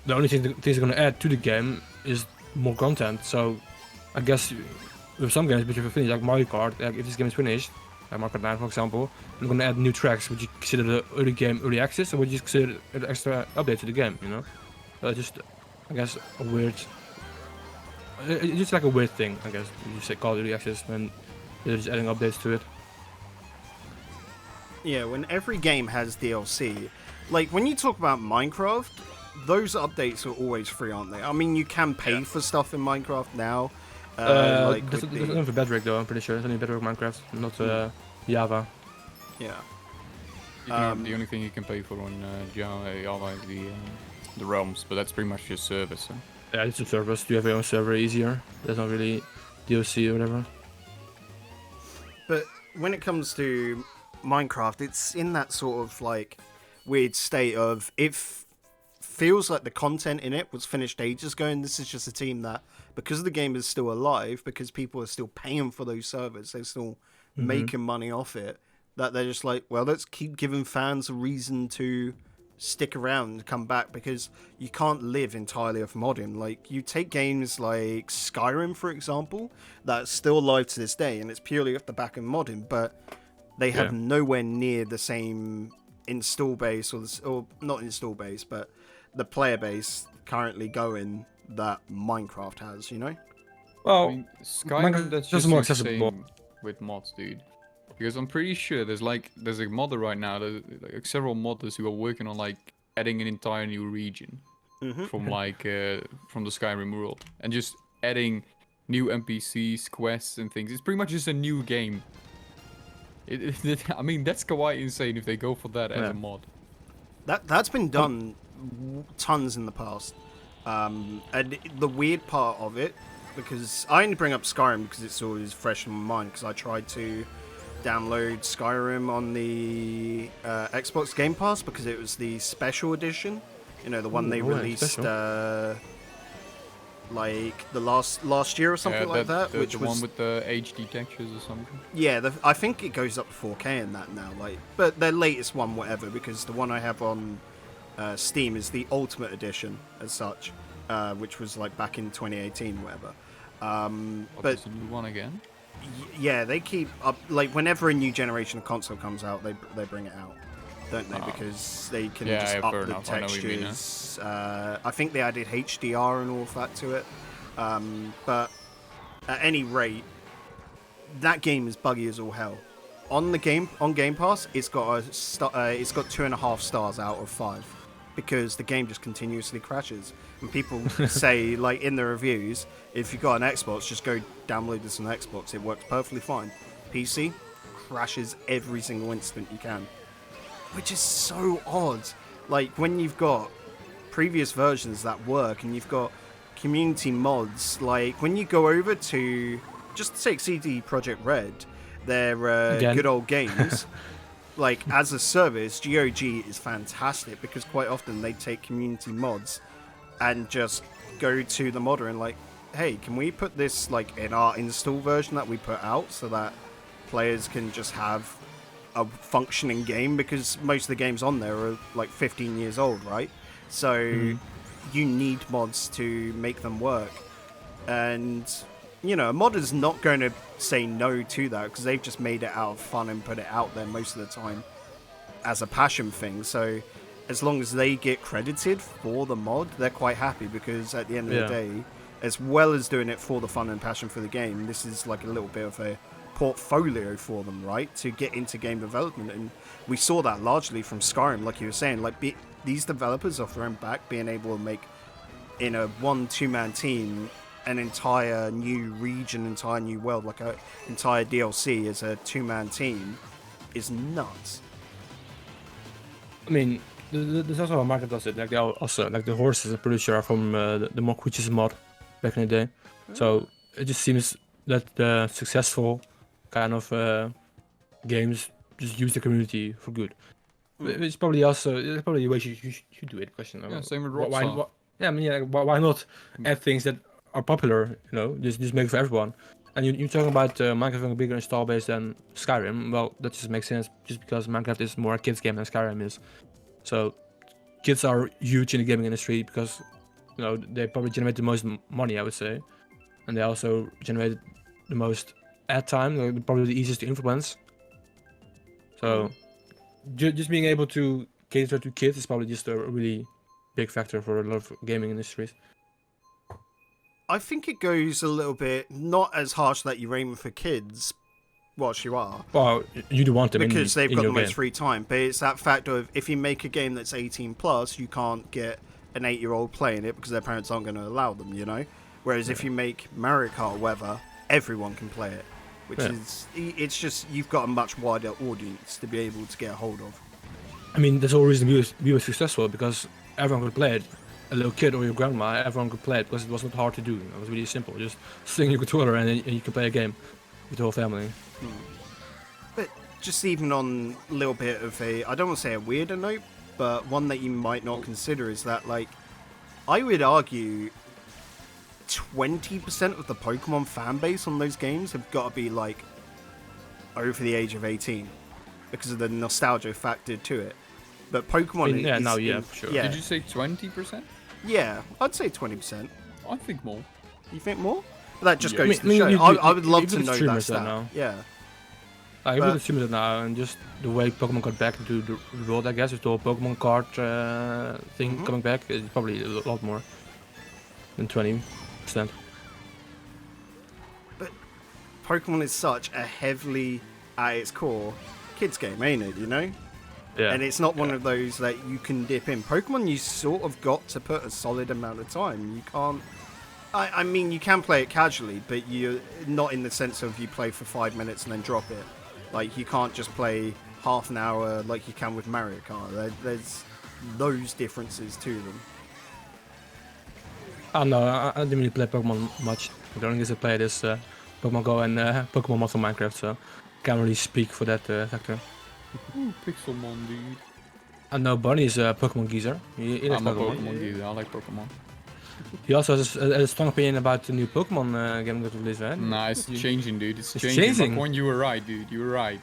the only things they're gonna add to the game is more content. So I guess with some games which are finished, like MarioKart, like if this game is finished, like MarioKart 9 for example, I'm gonna add new tracks. Would you consider the early game early access, or would you consider an extra update to the game? You know, just I guess a weird. It's just like a weird thing, I guess. You say call it early access when they're just adding updates to it. Yeah, when every game has DLC, like when you talk about Minecraft, those updates are always free, aren't they? I mean, you can pay for stuff in Minecraft now. Like there's only for Bedrock though, I'm pretty sure. It's only Bedrock Minecraft, not Java. Yeah. The only thing you can pay for on Java is the realms, but that's pretty much just service. Huh? Yeah, it's a service. You have your own server easier. There's not really DLC or whatever. But when it comes to Minecraft, it's in that sort of like weird state of feels like the content in it was finished ages ago, and this is just a team that, because the game is still alive, because people are still paying for those servers, they're still making money off it, that they're just like, well, let's keep giving fans a reason to stick around and come back, because you can't live entirely off modding. Like, you take games like Skyrim, for example, that's still alive to this day, and it's purely off the back of modding, but they have nowhere near the same install base, or not install base, but the player base currently going that Minecraft has, you know? Well, I mean, Skyrim, that's just more accessible with mods, dude. Because I'm pretty sure there's a modder right now, there's like several modders who are working on like adding an entire new region from from the Skyrim world, and just adding new NPCs, quests, and things. It's pretty much just a new game. I mean, that's quite insane if they go for that as a mod. That's been done tons in the past. And the weird part of it, because I only bring up Skyrim because it's always fresh in my mind, because I tried to download Skyrim on the Xbox Game Pass because it was the special edition, you know, the one they released like the last year or something like that, which the was one with the HD textures or something. Yeah, I think it goes up to 4K in that now, like, but their latest one, whatever, because the one I have on Steam is the Ultimate Edition as such, which was like back in 2018, whatever. But the new one again? Yeah, they keep up, like whenever a new generation of console comes out, they bring it out, don't they? Because they can just up the textures. I think they added HDR and all of that to it. But at any rate, that game is buggy as all hell. On Game Pass, it's got it's got 2.5 stars out of 5 because the game just continuously crashes. And people say, like in the reviews, if you've got an Xbox, just go download this on Xbox. It works perfectly fine. PC crashes every single instant you can, which is so odd. Like when you've got previous versions that work and you've got community mods, like when you go over to just take CD Projekt Red, their good old games, like as a service, GOG is fantastic because quite often they take community mods and just go to the modder and like, hey, can we put this like in our install version that we put out so that players can just have a functioning game, because most of the games on there are like 15 years old, right? So you need mods to make them work. And you know, a modder's not going to say no to that because they've just made it out of fun and put it out there most of the time as a passion thing. So as long as they get credited for the mod, they're quite happy because at the end of the day, as well as doing it for the fun and passion for the game, this is like a little bit of a portfolio for them, right, to get into game development. And we saw that largely from Skyrim, like you were saying. Like these developers are throwing back, being able to make in a 1-2-man team an entire new region, entire new world, like an entire DLC as a 2-man team is nuts. I mean, there's also a market does it. Like they also like the horses, I'm pretty sure, are from the More Creatures mod back in the day. So it just seems that the successful kind of games just use the community for good. It's probably also the way you should do it. Question. Yeah, same with Rockstar. Yeah, I mean, yeah, why not add things that are popular? You know, just make it for everyone. And you're talking about Minecraft having a bigger install base than Skyrim. Well, that just makes sense, just because Minecraft is more a kids game than Skyrim is. So kids are huge in the gaming industry because, you know, they probably generate the most money, I would say, and they also generate the most ad time. They're probably the easiest to influence. So just being able to cater to kids is probably just a really big factor for a lot of gaming industries. I think it goes a little bit not as harsh that you're aiming for kids, whilst you are. Well, you do want them because they've got the most game. free time. But it's that fact of if you make a game that's 18 plus, you can't get an 8-year-old playing it because their parents aren't going to allow them. You know. Whereas if you make MarioKart or whatever, everyone can play it, which is it's just you've got a much wider audience to be able to get a hold of. I mean, that's the whole reason we were successful, because everyone could play it. A little kid or your grandma, everyone could play it because it was not hard to do. It was really simple. Just sling your controller and you can play a game with the whole family. But just even on a little bit of a, I don't want to say a weirder note, but one that you might not consider is that, like, I would argue 20% of the Pokemon fan base on those games have got to be, like, over the age of 18 because of the nostalgia factor to it. But Pokemon for sure. Yeah. Did you say 20%? Yeah, I'd say 20%. I think more. You think more? But that just goes to show. I would love to know that stat. Now. Yeah. I would assume that now, and just the way Pokemon got back into the world, I guess, with the whole Pokemon kart thing coming back, it's probably a lot more than 20%. But Pokemon is such a heavily, at its core, kids game, ain't it, you know? Yeah. And it's not one of those that you can dip in. Pokemon, you sort of got to put a solid amount of time. You can't... I mean, you can play it casually, but you're not in the sense of you play for 5 minutes and then drop it. Like, you can't just play half an hour like you can with Mario Kart. There's those differences to them. Oh no, I didn't really play Pokemon much. The only reason I played is Pokemon Go and Pokemon Mod for Minecraft, so can't really speak for that factor. Ooh, Pixelmon, dude. I know Bunny is a Pokemon geezer. He likes I'm a Pokemon geezer. I like Pokemon. He also has a strong opinion about the new Pokemon game that released, right? Nah, it's changing, dude. It's changing. But when you were right, dude. You were right.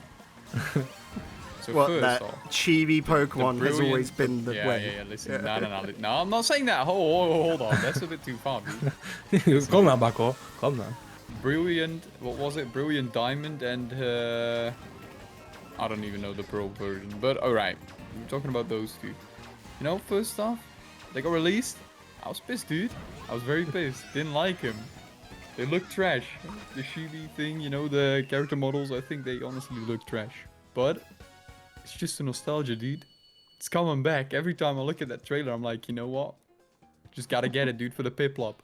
So what, first that off, chibi Pokemon has always been the way. Yeah, listen. No, I'm not saying that. Hold on. That's a bit too far, dude. Come on, Bako. Come on. Brilliant, what was it? Brilliant Diamond and I don't even know the Pearl version, but alright. We're talking about those two. You know, first off, they got released. I was pissed, dude. I was very pissed. Didn't like him. They look trash. The chibi thing, you know, the character models, I think they honestly look trash. But it's just a nostalgia, dude. It's coming back. Every time I look at that trailer, I'm like, you know what? Just gotta get it, dude, for the Piplup.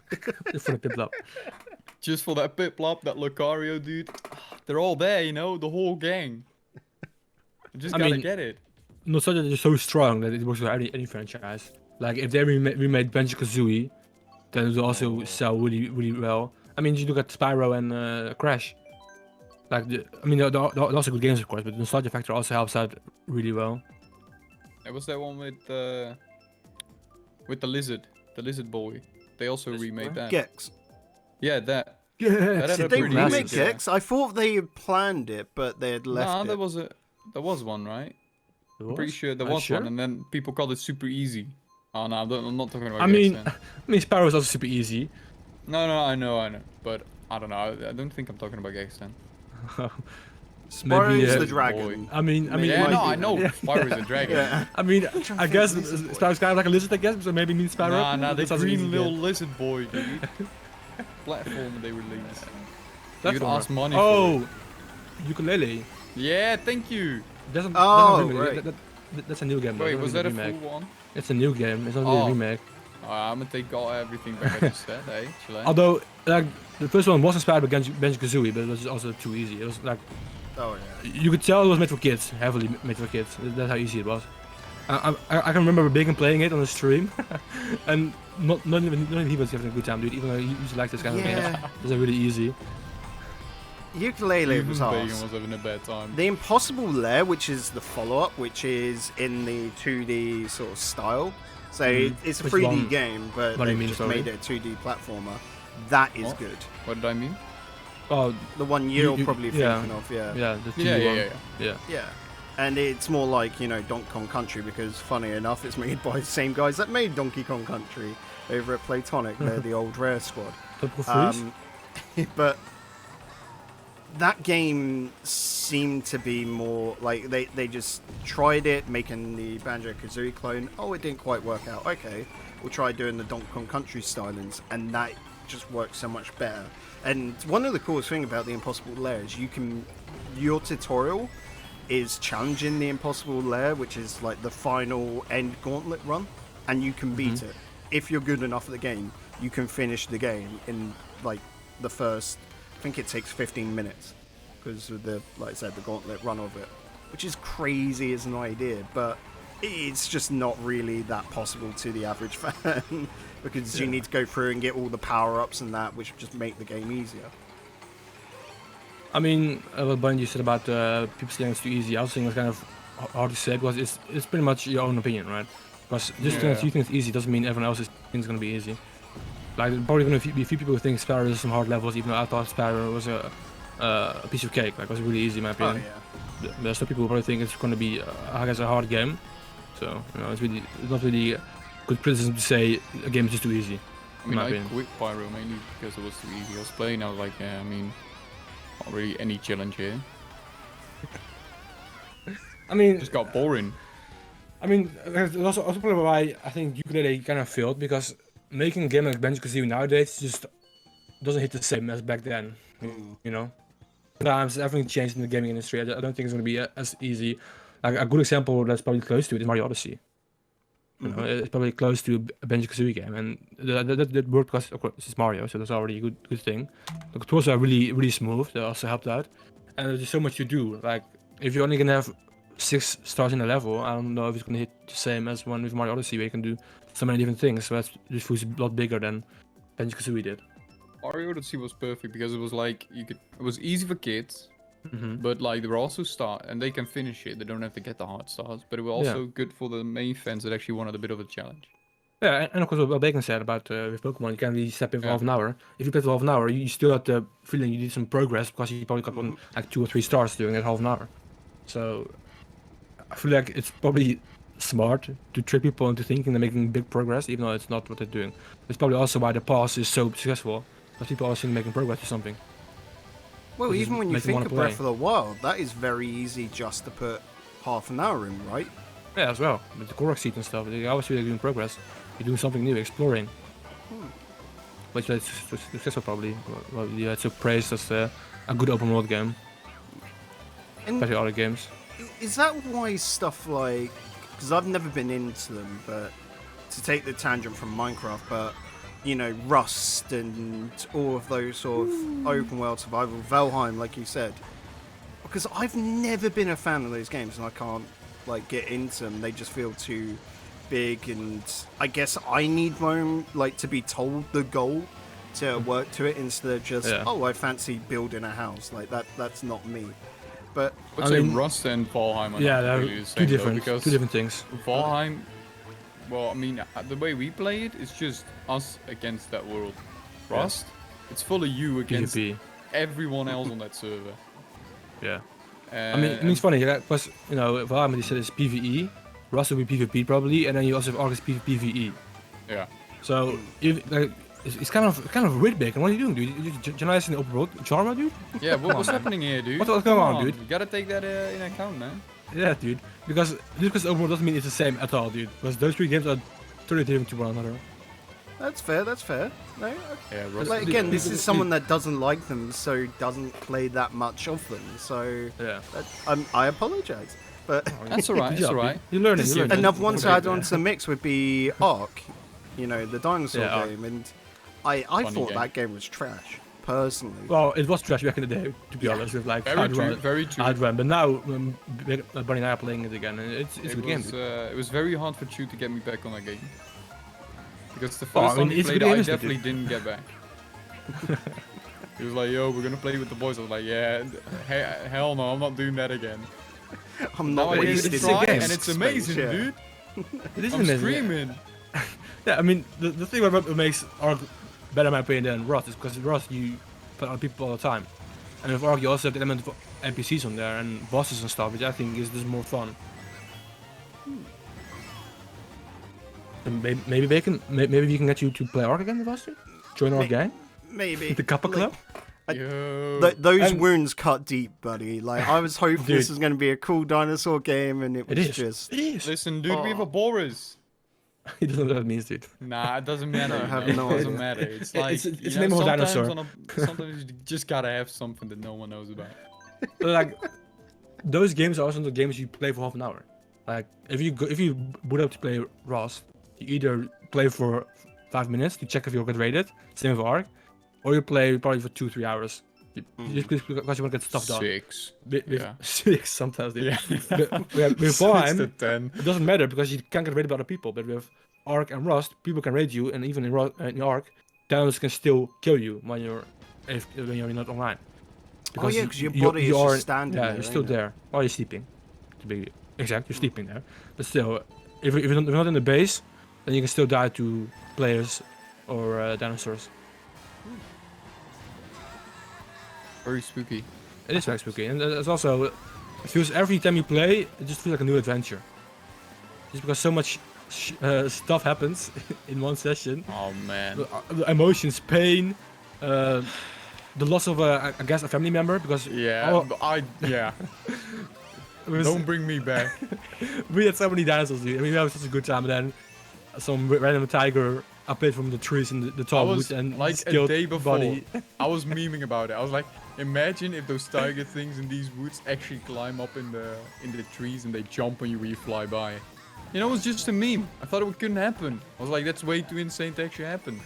For the Piplup. Just for that Piplup, that Lucario, dude. They're all there, you know, the whole gang. You just gotta get it. Nostalgia is so strong that it works with any franchise. Like, if they remade Banjo-Kazooie, then it would also sell really, really well. I mean, you look at Spyro and Crash. Like, they're also good games, of course, but the nostalgia factor also helps out really well. It was that one with the lizard boy. They also remade that. Gex. Yeah, that. Gex. Did they remake Gex? I thought they had planned it, but they had left it. Nah, there was one, right? I'm pretty sure there was one, and then people called it super easy. Oh no, I'm not talking about Gex then. I mean, Spyro is also super easy. No, I know, but I don't know. I don't think I'm talking about Gex then. Spyro's the dragon. I mean, yeah, no, I know Spyro's the dragon. Yeah. I mean, I guess Spyro's kind of like a lizard, I guess, so maybe means Spyro. Nah, the green little lizard boy, dude. Platform they released. You could ask money for it. Ukulele. Yeah, thank you. That's a new game. Wait, was that a full one? It's a new game. It's not really a remake. I'm gonna take everything back I just said, eh? Although, like, the first one was inspired by Banjo-Kazooie, but it was also too easy. It was like, you could tell it was made for kids, heavily made for kids. That's how easy it was. I can remember Bacon playing it on the stream, and not even he was having a good time, dude. Even though he used to like this kind of games, it's really easy. Ukulele was hard. Was having a bad time. The Impossible Lair, which is the follow-up, which is in the 2D sort of style. So it's a 3D game, but they just made it a 2D platformer. That is good. What did I mean? Oh, the one you're probably thinking of, Yeah, the 2D one. Yeah. And it's more like, Donkey Kong Country, because funny enough, it's made by the same guys that made Donkey Kong Country over at Playtonic. They're the old Rare squad. But that game seemed to be more like they just tried it, making the Banjo-Kazooie clone. Oh, it didn't quite work out. Okay, we'll try doing the Donkey Kong Country stylings, and that just works so much better. And one of the coolest thing about the Impossible Lair is your tutorial is challenging the Impossible Lair, which is like the final end gauntlet run, and you can beat it. If you're good enough at the game, you can finish the game in like the first, I think it takes 15 minutes because of the, like I said, the gauntlet run of it, which is crazy as an idea, but it's just not really that possible to the average fan because you need to go through and get all the power-ups and that, which just make the game easier. I mean, what Bungie said about people saying it's too easy, I was saying it's kind of hard to say because it's pretty much your own opinion, right? Because just because you think it's easy doesn't mean everyone else thinks it's going to be easy. Like, probably going to be a few people who think Sparrow is some hard levels, even though I thought Sparrow was a piece of cake. Like, it was really easy in my opinion. There's some people who probably think it's going to be, I guess, a hard game. So, it's not really good criticism to say a game is just too easy. I mean, I quit Pyro mainly because it was too easy. I was playing, I was like, yeah, I mean, not really any challenge here. I mean, it just got boring. I mean, that's also probably why I think Ukulele kind of failed, because making a game like Banjo-Kazooie nowadays just doesn't hit the same as back then, you know? Sometimes everything changed in the gaming industry. I don't think it's going to be as easy. Like, a good example that's probably close to it is Mario Odyssey. You know, it's probably close to a Banjo-Kazooie game, and that worked because, of course, it's Mario, so that's already a good thing. The controls are really smooth. They also helped out, and there's just so much to do. Like, if you're only gonna have 6 stars in a level, I don't know if it's gonna hit the same as one with Mario Odyssey, where you can do so many different things. So that's just feels a lot bigger than Banjo-Kazooie did. Mario Odyssey was perfect because it was like it was easy for kids. But like they were also and they can finish it. They don't have to get the hard stars. But it was also good for the main fans that actually wanted a bit of a challenge. Yeah, and of course what Bacon said about with Pokemon, you can really step in for half an hour. If you play for half an hour, you still have the feeling you did some progress because you probably got one, like 2 or 3 stars during that half an hour. So I feel like it's probably smart to trick people into thinking they're making big progress, even though it's not what they're doing. It's probably also why the pass is so successful, because people are seeing making progress or something. Well, even when you think of Breath of the Wild, that is very easy just to put half an hour in, right? Yeah, as well. With the Korok seat and stuff, they always feel like doing progress. You're doing something new, exploring. Which is successful probably. Well, yeah, it's praised as a good open world game. Especially other games. Is that why stuff like... Because I've never been into them, but to take the tangent from Minecraft, but... You know, Rust and all of those sort of open world survival, Valheim, like you said. Because I've never been a fan of those games, and I can't like get into them. They just feel too big, and I guess I need my own, like, to be told the goal to work to it instead of just oh, I fancy building a house. Like that's not me. But I'd say Rust and Valheim are not really the same, two different things. Valheim. Well, I mean, the way we play it is just us against that world. Rust, it's full of you against everyone else on that server. Yeah. I mean, it's funny, because, you know, Valheim, they said it's PvE, Rust will be PvP probably, and then you also have Argus PvE. Yeah. So, if, like, it's kind of weird, Bacon. What are you doing, dude? You generalizing the open world genre, dude? Yeah, what's happening here, dude? What's going on, dude? You gotta take that in account, man. Yeah, dude. Because the open world doesn't mean it's the same at all, dude. Because those 3 games are totally different to one another. That's fair. That's fair. No, yeah, like, again, this is someone that doesn't like them, so doesn't play that much of them. So yeah, I apologize, but that's alright. That's alright. You're learning. Another one to add onto the mix would be Ark, you know, the dinosaur game, and I thought that game was trash, personally. Well, it was trash back in the day, to be honest, with like very true. But now Bunny and I are playing it again, and it's a good game. It was very hard for Chu to get me back on that game. Because the first time we played, I definitely didn't get back. He was like, yo, we're gonna play with the boys. I was like, yeah, hell no, I'm not doing that again. I'm not wasting it, and it's amazing, dude. It is I'm amazing. screaming. Yeah, I mean, the thing about what makes Ark better, in my opinion, than Rust is because Rust, you put on people all the time. And with Ark, you also have the element of NPCs on there and bosses and stuff, which I think is just more fun. Maybe we can get you to play Ark again, Buster? Join our gang? Maybe. The Kappa Club? Those wounds cut deep, buddy. Like, I was hoping this was going to be a cool dinosaur game, and it was just... It is. Listen, dude, we have a Boris. He doesn't know what that means, dude. Nah, it doesn't matter. I have no idea. It doesn't matter. It's like, it's the name of a dinosaur. Sometimes you just gotta have something that no one knows about. Like, those games are also the games you play for half an hour. Like, if you boot up to play Rust, you either play for 5 minutes to check if you'll get rated, same with Ark, or you play probably for 2-3 hours. Just because you want to get stuff done. 6. Yeah. 6 sometimes. Yeah. With 6 to 10. It doesn't matter because you can't get rated by other people. But with Ark and Rust, people can rate you, and even in Ark, downloads can still kill you when you're not online. Because your body is just standing there. Yeah, you're still there while you're sleeping. To be exact, you're sleeping there. But still, if you're not in the base, then you can still die to players or dinosaurs. Very spooky. It is very spooky, and it's also, it feels every time you play, it just feels like a new adventure. Just because so much stuff happens in one session. Oh man. The emotions, pain, the loss of I guess a family member because Don't bring me back. We had so many dinosaurs, dude. I mean, we had such a good time, and then some random tiger appeared from the trees in the tall woods and like killed a day before. Buddy. I was memeing about it. I was like, imagine if those tiger things in these woods actually climb up in the trees and they jump on you when you fly by. You know, it was just a meme. I thought it couldn't happen. I was like, that's way too insane to actually happen.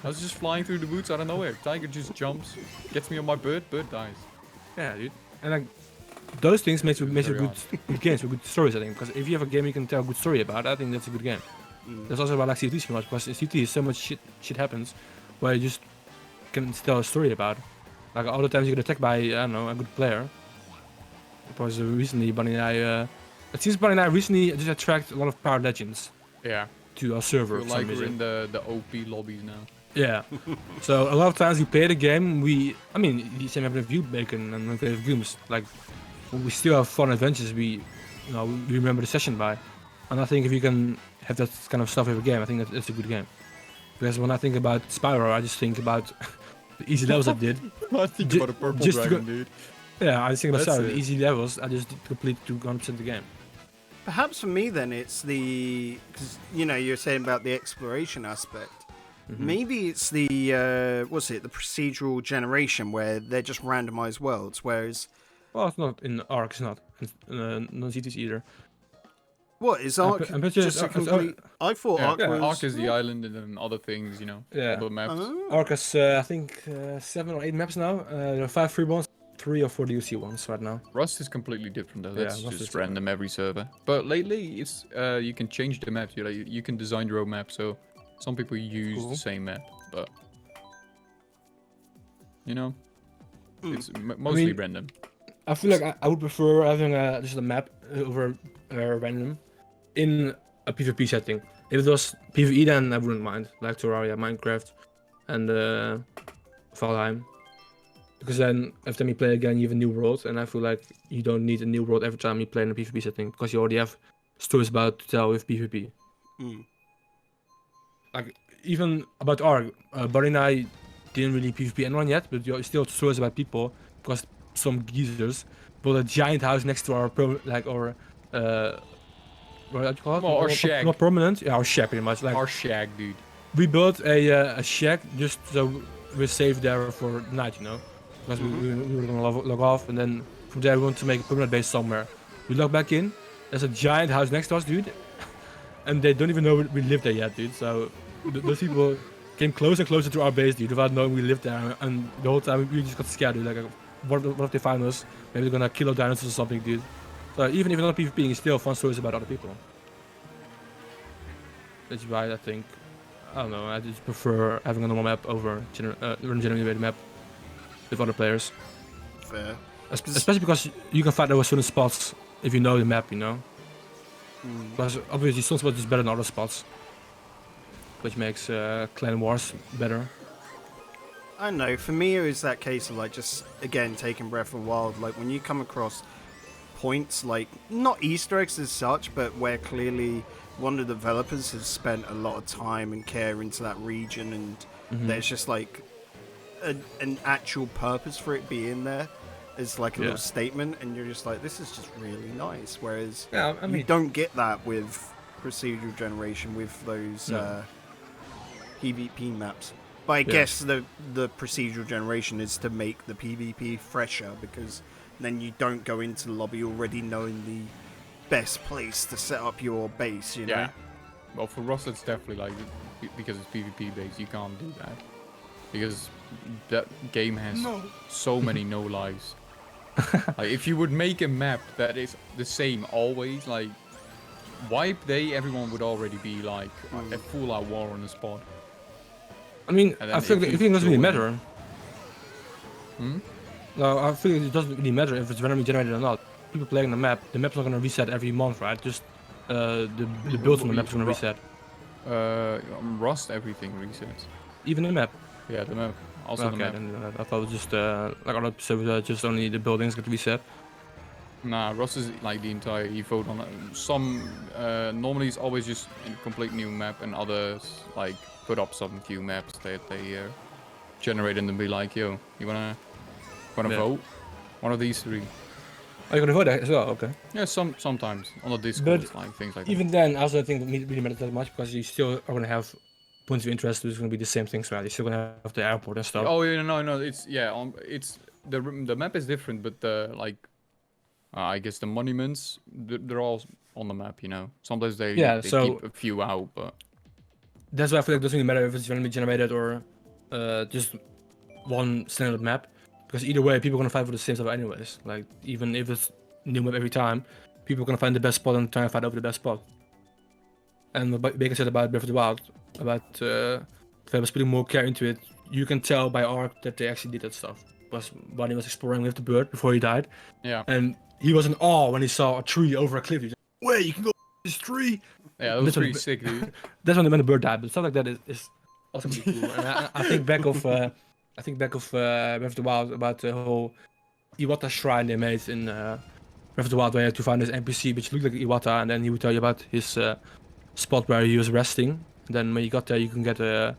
I was just flying through the woods out of nowhere. Tiger just jumps, gets me on my bird dies. Yeah, dude. And like, those things makes good games, with good stories, I think. Because if you have a game you can tell a good story about, I think that's a good game. That's also why I like CT so much, because in CT so much shit happens where you just can tell a story about. Like all the times you get attacked by, I don't know, a good player. Because recently Bunny and I, it seems Bunny and I recently just attract a lot of power legends. Yeah. To our server. Like we're in the OP lobbies now. Yeah. So a lot of times we play the game, I mean, the same happened with you, Bacon, and we play with Gooms. Like, we still have fun adventures we remember the session by. And I think if you can have that kind of stuff with a game, I think that's a good game. Because when I think about Spyro, I just think about the easy levels I did. I think about a purple dragon, dude. Yeah, I just think about the easy levels. I just complete 100% the game. Perhaps for me then, it's because you're saying about the exploration aspect. Mm-hmm. Maybe it's the the procedural generation where they're just randomized worlds, whereas. Well, it's not in Ark. It's not. Non CTs either. What is Ark? Just a complete. I thought Ark was. Ark is the island and then other things, other maps. Ark has I think 7 or 8 maps now. There are 5 free ones, 3 or 4 DLC ones right now. Rust is completely different though. That's just random every server. But lately, it's you can change the maps. You can design your own map. So some people use the same map, but it's mostly random. I feel like I would prefer having just a map over random in a PvP setting. If it was PvE, then I wouldn't mind, like Terraria, Minecraft, and Valheim. Because then every time you play again, you have a new world, and I feel like you don't need a new world every time you play in a PvP setting, because you already have stories about to tell with PvP. Like, even about Ark, Buddy and I didn't really PvP anyone yet, but you still stories about people because some geezers built a giant house next to our what do you call it? Well, our shack. Not permanent. Yeah, our shack pretty much. Like our shack, dude. We built a shack just so we're safe there for the night, you know, because we were gonna log off, and then from there we want to make a permanent base somewhere. We log back in. There's a giant house next to us, dude, and they don't even know we live there yet, dude. So those people came closer and closer to our base, dude, without knowing we lived there, and the whole time we just got scared, dude. Like, what if they find us? Maybe they're gonna kill our dinosaurs or something, dude. So even if you're not PvPing, it's still fun stories about other people. That's why I think, I don't know, I just prefer having a normal map over generated map with other players. Fair. Especially because you can find over certain spots if you know the map, you know. Because obviously some spots is better than other spots, which makes clan wars better. I don't know, for me it was that case of like just, again, taking Breath of the Wild, like when you come across points, like, not Easter eggs as such, but where clearly one of the developers has spent a lot of time and care into that region, and there's just like an actual purpose for it being there. It's like a little statement, and you're just like, this is just really nice. Whereas you don't get that with procedural generation with those PvP maps. But I guess the procedural generation is to make the PvP fresher, because then you don't go into the lobby already knowing the best place to set up your base, you know? Yeah. Well, for Rust, it's definitely like, because it's PvP based, you can't do that. Because that game has so many no lives. Like, if you would make a map that is the same always, like, wipe day, everyone would already be like a full-out war on the spot. I mean, I think it doesn't really matter. No, I think it doesn't really matter if it's randomly generated or not. People playing the map's not gonna reset every month, right? Just the builds on the map's gonna reset. Rust, everything resets. Even the map? Yeah, the map. Also the map. Then I thought it was just like other episodes, just only the buildings get reset. Nah, Rust is like the entire evo on it. Some normally it's always just a complete new map, and others like put up some few maps that they generate and then be like, yo, you wanna vote? One of these three. Oh, you're gonna vote as well? Okay. Yeah, sometimes on the Discord, but like things like even then, I also don't think it really matters that much, because you still are gonna have points of interest, which is gonna be the same things, right? You're still gonna have the airport and stuff. Oh yeah, no, it's it's the map is different, but the like, I guess the monuments, they're all on the map, you know. Sometimes they keep a few out, but that's why I feel like it doesn't really matter if it's randomly generated or just one standard map. Because either way, people are gonna fight for the same stuff anyways. Like, even if it's new map every time, people are gonna find the best spot and try and fight over the best spot. And what Baker said about Breath of the Wild, about developers putting more care into it, you can tell by Ark that they actually did that stuff. Because Bunny was exploring with the bird before he died. Yeah. And he was in awe when he saw a tree over a cliff. He was like, wait, you can go this tree? Yeah, that was pretty sick, dude. That's when the bird died, but stuff like that is also pretty cool. And I think back of Breath of the Wild about the whole Iwata shrine they made in Breath of the Wild, where you had to find this NPC which looked like Iwata, and then he would tell you about his spot where he was resting. And then when you got there, you can get I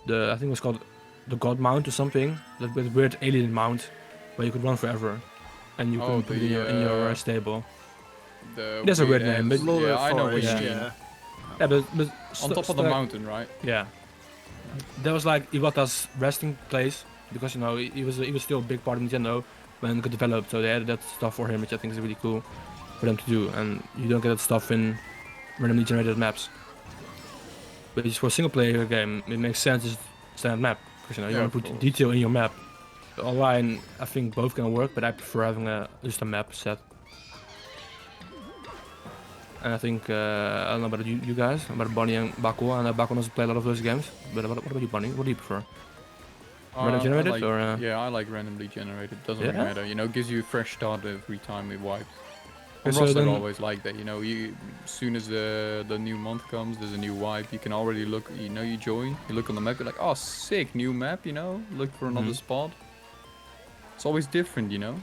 think it was called the God Mount or something, that weird alien mount where you could run forever, and you can put it in your stable. There's a weird name, but yeah, I know what you mean. Yeah, but on top of the mountain, right? Yeah. That was like Iwata's resting place, because you know he was still a big part of Nintendo when it got developed, so they added that stuff for him, which I think is really cool for them to do, and you don't get that stuff in randomly generated maps. But just for a single player game, it makes sense as standard map, because you know you want to put detail in your map. Online, I think both can work, but I prefer having just a map set. And I think, I don't know about you guys, about Bunny and Baku, and Baku doesn't play a lot of those games, but what about you, Bunny? What do you prefer? Random generated or? Yeah, I like randomly generated, doesn't really matter, you know, gives you a fresh start every time it wipes. On Rust I always like that, you know, as soon as the new month comes, there's a new wipe, you can already look, you know, you join, you look on the map, you're like, oh sick, new map, you know, look for another spot. It's always different, you know?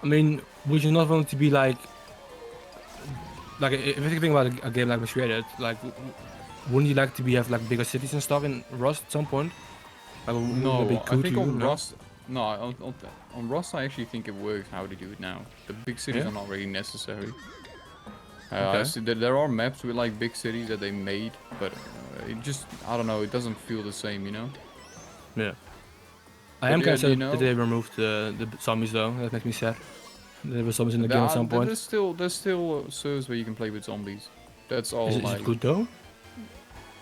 I mean, would you not want to be like if you think about a game like Masquerade, like wouldn't you like to have like bigger cities and stuff in Rust at some point? Like, no, be cool I think on no? Rust, no, on Rust I actually think it works how they do it now. The big cities are not really necessary. I see that there are maps with like big cities that they made, but it just, I don't know, it doesn't feel the same, you know? Yeah. I am kind of sad that they removed the zombies though. That makes me sad. There were zombies in the game at some point. There's still servers where you can play with zombies. That's all. Is it good though?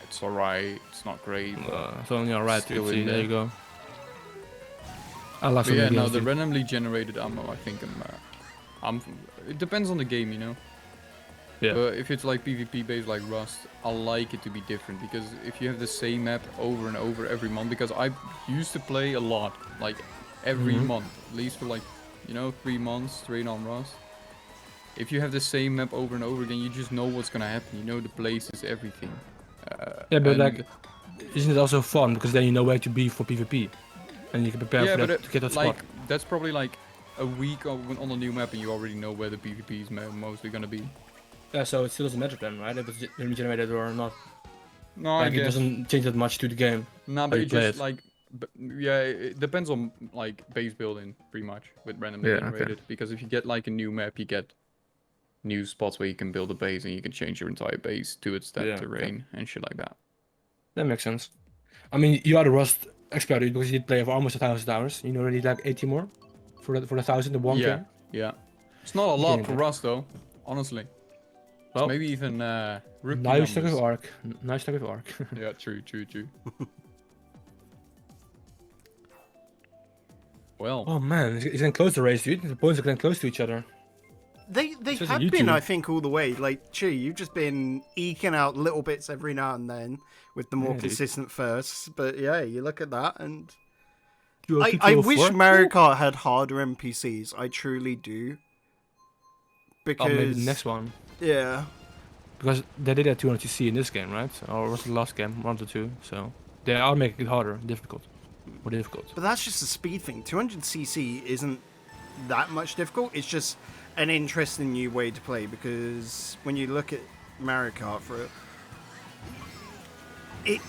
It's alright. It's not great. It's only alright. See, there you go. I love some games. Yeah, no, the randomly generated ammo. I think it depends on the game, you know. Yeah. But if it's like PvP based like Rust, I like it to be different because if you have the same map over and over every month, because I used to play a lot, like every month, at least for like, you know, 3 months straight on Rust. If you have the same map over and over again, you just know what's gonna happen. You know the places, everything. Yeah, but like, isn't it also fun because then you know where to be for PvP, and you can prepare for that to get that spot. That's probably like a week on a new map, and you already know where the PvP is mostly gonna be. Yeah, so it still doesn't matter then, right? If it's generated or not. No, like, it doesn't change that much to the game. No, but it just like, yeah, it depends on like base building pretty much with randomly generated. Because if you get like a new map, you get new spots where you can build a base and you can change your entire base to its terrain and shit like that. That makes sense. I mean, you are the Rust expert because you did play for almost 1,000 hours. You know, already like 80 more for the 1,000 in one game. Yeah, it's not a lot for Rust though, honestly. Well, maybe even now you're stuck with Ark. Now stuck with Ark. Yeah, true. Well. Oh man, it's getting close to race, dude. The points are getting close to each other. They have been, I think, all the way. Like, you've just been eking out little bits every now and then with the more consistent firsts. But yeah, you look at that and... I wish Mario Kart had harder NPCs. I truly do. Because... maybe the next one. Yeah. Because they did have 200cc in this game, right? Or was it the last game? 1 to 2. So they are making it harder, more difficult. But that's just a speed thing. 200cc isn't that much difficult. It's just an interesting new way to play, because when you look at Mario Kart for it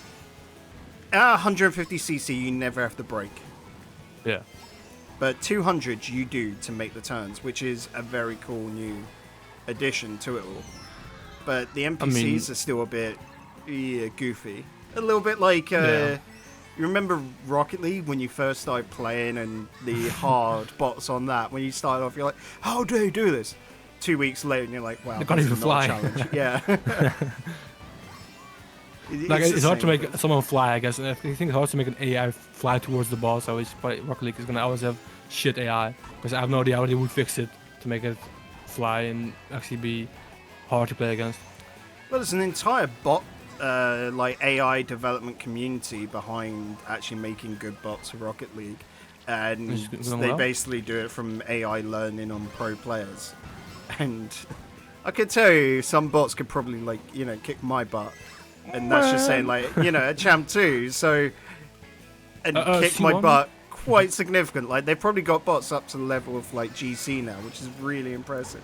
at 150cc you never have to brake. Yeah. But 200 you do to make the turns, which is a very cool new addition to it all. But the NPCs are still a bit goofy. A little bit like you remember Rocket League when you first started playing and the hard bots on that? When you started off, you're like, how do they do this? 2 weeks later, and you're like, wow, they can't even fly. Yeah. It's hard to make someone fly, I guess. And I think it's hard to make an AI fly towards the ball, so it's probably Rocket League is going to always have shit AI. Because I have no idea how they would fix it to make it fly and actually be hard to play against. Well, there's an entire bot like AI development community behind actually making good bots for Rocket League, and they basically do it from AI learning on pro players. And I could tell you some bots could probably, like, you know, kick my butt, and that's just saying, like, you know, a champ 2, so and kick my butt quite significant. Like, they've probably got bots up to the level of like GC now, which is really impressive.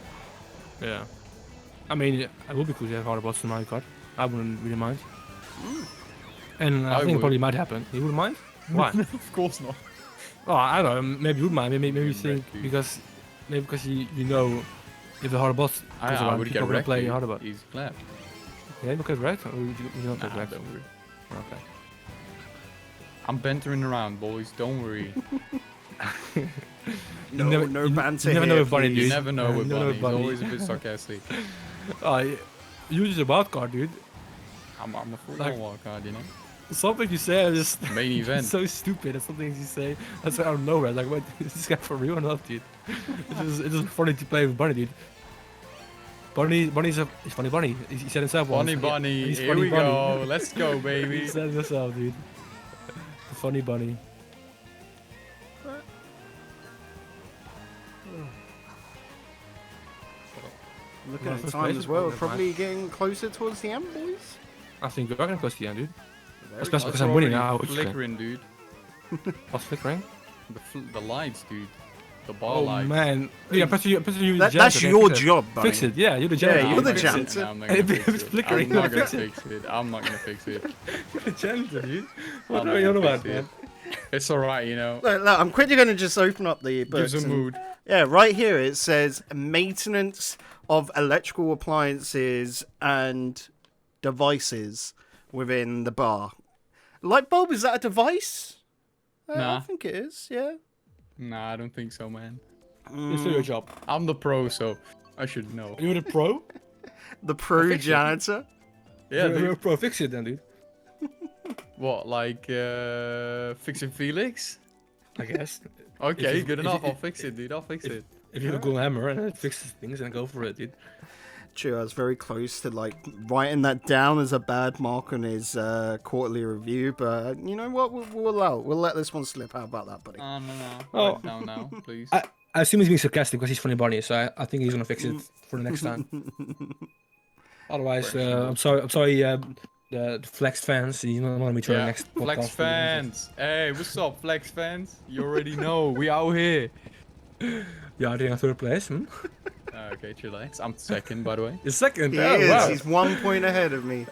Yeah, I mean, it would be cool to have harder bots in Mario Kart. I wouldn't really mind. And I think it probably might happen. You wouldn't mind? Why? Of course not. Oh, I don't know. Maybe you would mind. Maybe you think because you know if the harder bots comes around, would people get play harder bot. He's glad. Yeah, because right? Or you don't get wrecked? Don't worry. Okay. I'm bantering around, boys. Don't worry. No banter. You never know if Bunny, You never know with Bunny. He's always a bit sarcastic. You're just a wild card, dude. I'm a full-on wild card, you know. Something you say is just main event. So stupid. And some things you say that's out of nowhere. Like, what, is this guy for real or not, dude? It's just funny to play with Bunny, dude. Bunny's funny Bunny. He said himself once. Bunny. Here we go. Let's go, baby. He said himself, dude. The funny Bunny. Looking at the time as well, probably getting closer towards the end, boys. I think we're getting close to the end, dude. Especially because I'm winning now. Flickering, dude. What's flickering? The lights, dude. the bar Oh lights. man, yeah, but you That's your job, buddy. Fix it, yeah, you're the janitor. Yeah, you're the janitor. janitor. I'm not gonna fix It's it. flickering. I'm not gonna fix it. I'm not gonna fix it. You're the janitor, dude. What I'm are not you on gonna about, fix it. man? It's alright, you know. Look, I'm quickly going to just open up the books. Gives a mood. Yeah, right here it says maintenance of electrical appliances and devices within the bar. Light bulb, is that a device? Nah. I think it is, yeah. Nah, I don't think so, man. It's your job. I'm the pro, so I should know. You're the pro? The pro fix it. janitor? Yeah, You're a dude. pro. Fix it then, dude. What, like, fixing Felix? I guess. Okay, you- good if enough. you- I'll fix it, dude. I'll fix it. If you have a golden hammer and it fixes things, then go for it, dude. True, I was very close to like writing that down as a bad mark on his quarterly review, but you know what? We'll let this one slip. How about that, buddy? Oh, no. Oh. Write it down now, please. I assume he's being sarcastic because he's funny bunny, so I think he's gonna fix it for the next time. Otherwise, I'm sorry, the Flex fans, you don't want to meet your next podcast. Flex fans. Hey, what's up, Flex fans? You already know. We out here. Yeah, I think I'm third place. Okay, chillax. I'm second, by the way. You're second. He Oh, is. wow. He's 1 point ahead of me.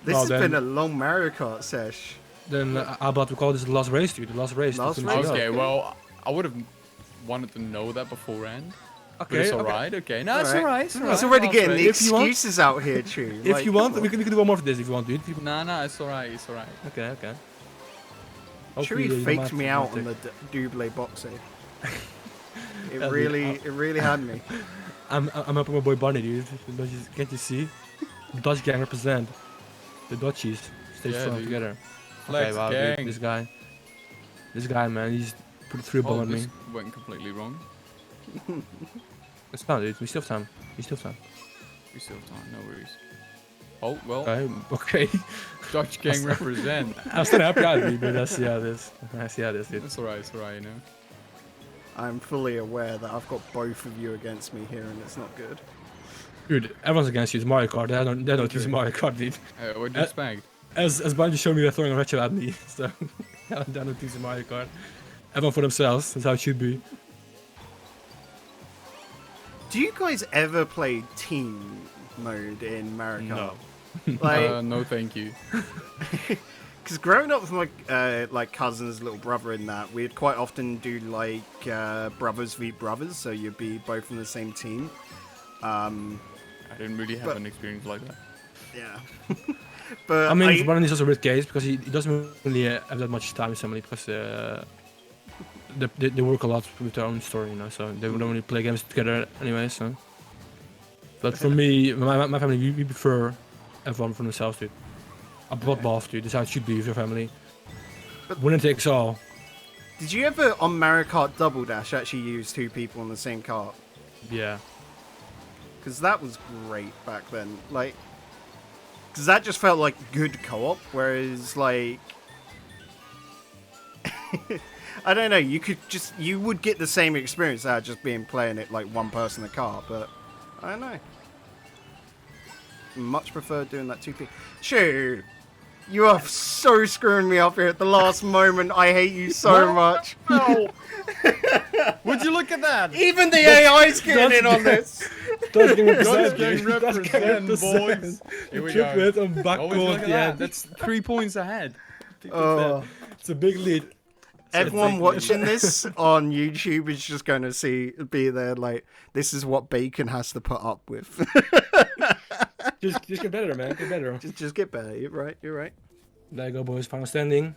This Oh, has then- been a long MarioKart sesh. Then how about we call this the last race, dude? The last race. Last to finish race? it up. Okay, well, I would have wanted to know that beforehand. But Okay, it's okay. alright, okay. No, it's Alright. alright. It's He's alright. already getting the If you want- excuses out here, Chew. If you want, we can do one more for this if you want, dude. Nah, it's alright. It's alright. Okay. Chewy you don't faked have me to out take- on the double boxing. It Yeah, really had me. I'm up with my boy Bunny, dude. Can't you see? The Dutch gang represent. The Dutchies stay Yeah, strong dude. together. Flex Wow, gang. dude, this guy, man, he's put three ball Oh, on me. this went completely wrong. It's fine, dude. We still have time. We still have time. No worries. Oh well. Okay. Dutch gang represent. I'm still happy out, dude, but I see how this. Dude. It's alright, you know. I'm fully aware that I've got both of you against me here, and it's not good. Dude, everyone's against you. It's Mario Kart. They don't use Mario Kart, dude. What do you expect? As Bungie showed me, they're throwing a retro at me. So, I don't use Mario Kart. Everyone for themselves. That's how it should be. Do you guys ever play team mode in Mario Kart? No. Like, No, thank you. because growing up with my like cousin's little brother in that, we'd quite often do like brothers v brothers, so you'd be both in the same team. I didn't really have But- an experience like that. Yeah. But I mean, Bunny is also a weird case because he doesn't really have that much time with somebody because they work a lot with their own story, you know, so they don't really play games together anyway, so. But for me, my family, we prefer everyone for themselves, dude. A bloodbath, dude. That's how it should be with your family. But- Winner takes all. did you ever on Mario Kart Double Dash actually use two people in the same kart? Yeah. Because that was great back then. Like, because that just felt like good co-op, whereas like, I don't know, you would get the same experience out of just being playing it like one person in a car, but I don't know. Much prefer doing that two people. Shoot, you are so screwing me up here at the last moment. I hate you so much. No. Would you look at that? Even the AI's getting in on this. Dutch gang Dutch gang represent, boys. Here we go. Triple on back Always court, look at yeah. that. That's 3 points ahead. Oh. It's a big lead. Everyone watching this on YouTube is just going to be there like, this is what Bacon has to put up with. Just get better, man. Get better. just get better. You're right. There you go, boys. Final standing.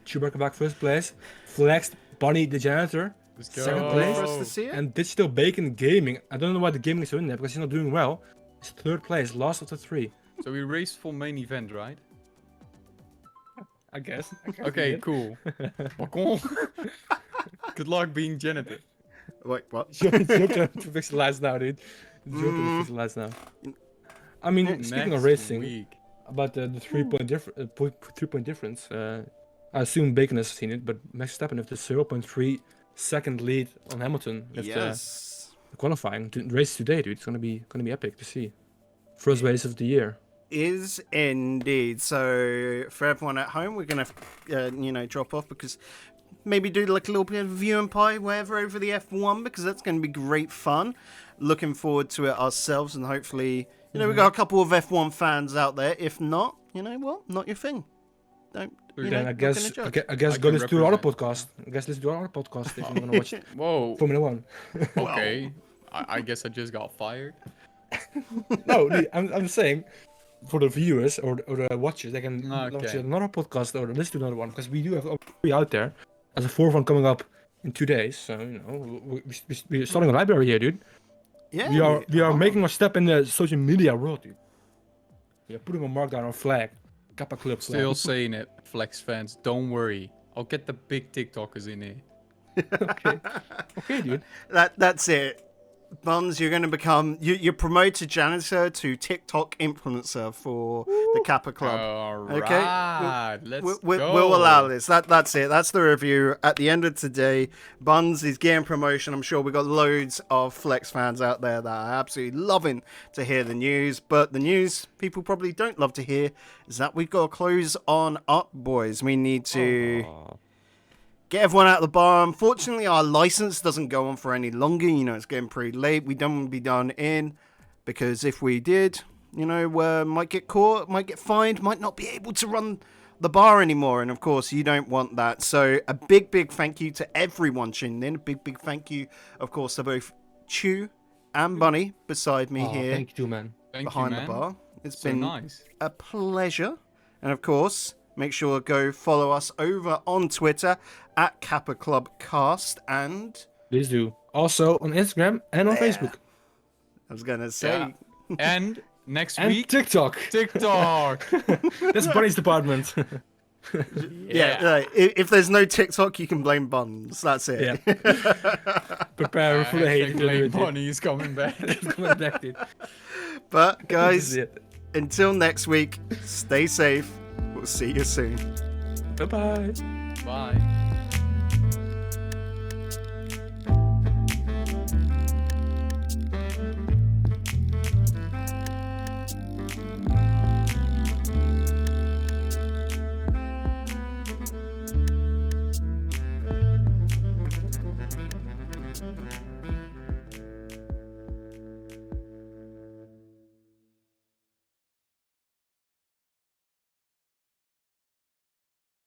Chewbacca back first place. Flexed Bunny the janitor. Let's go. Second place. For us to see it? And Digital Bacon Gaming. I don't know why the gaming is so in there because he's not doing well. He's third place, last of the three. So we raced for main event, right? I guess. Okay, cool. Bon. Good luck being janitor. Wait, what? It's your turn to fix the lights now, dude. It's your turn to fix the lights now. I mean, speaking Next of racing, week. about the 3-point difference, I assume Bacon has seen it, but Max Verstappen with the 0.3 second lead on Hamilton with Yes. the qualifying race today, dude. It's gonna be epic to see. First race of the year. Is indeed. So for everyone at home, we're gonna, drop off because maybe do like a little bit of viewing pie, whatever, over the F1, because that's going to be great fun. Looking forward to it ourselves, and hopefully, we got a couple of F1 fans out there. If not, not your thing. Don't. Then I guess go listen to our podcast. I guess let's do our podcast if you want to watch Whoa. Formula 1. Okay. I guess I just got fired. No, I'm saying for the viewers or the watchers, they can watch another podcast or listen to another one, because we do have three out there. There's a fourth one coming up in 2 days. So we're starting a library here, dude. Yeah. We are making a step in the social media world, dude. We are putting a mark down on flag. Kappa Club flag. Still saying it, Flex fans. Don't worry. I'll get the big TikTokers in here. Okay, dude. That's it. Buns, you're going to become... You're promoted janitor to TikTok influencer for the Kappa Club. Alright, let's go. We'll allow this. That's it. That's the review. At the end of today, Buns is getting promotion. I'm sure we've got loads of Flex fans out there that are absolutely loving to hear the news. But the news people probably don't love to hear is that we've got to close on up, boys. We need to... get everyone out of the bar. Unfortunately, our license doesn't go on for any longer. It's getting pretty late. We don't want to be done in, because if we did, might get caught, might get fined, might not be able to run the bar anymore. And of course, you don't want that. So a big thank you to everyone tuning in. A big thank you, of course, to both Chew and Bunny beside me here. Thank you, man. Behind the bar. It's so been nice. A pleasure. And of course, make sure to go follow us over on Twitter at Kappa Club Cast, and please do. Also on Instagram and on Facebook. I was gonna say. Yeah. And next week, TikTok. That's Bunny's department. Yeah. If there's no TikTok, you can blame Buns. That's it. Yeah. Prepare for the hate. Blame Bunny's coming back. But guys, until next week, stay safe. We'll see you soon. Bye-bye. Bye.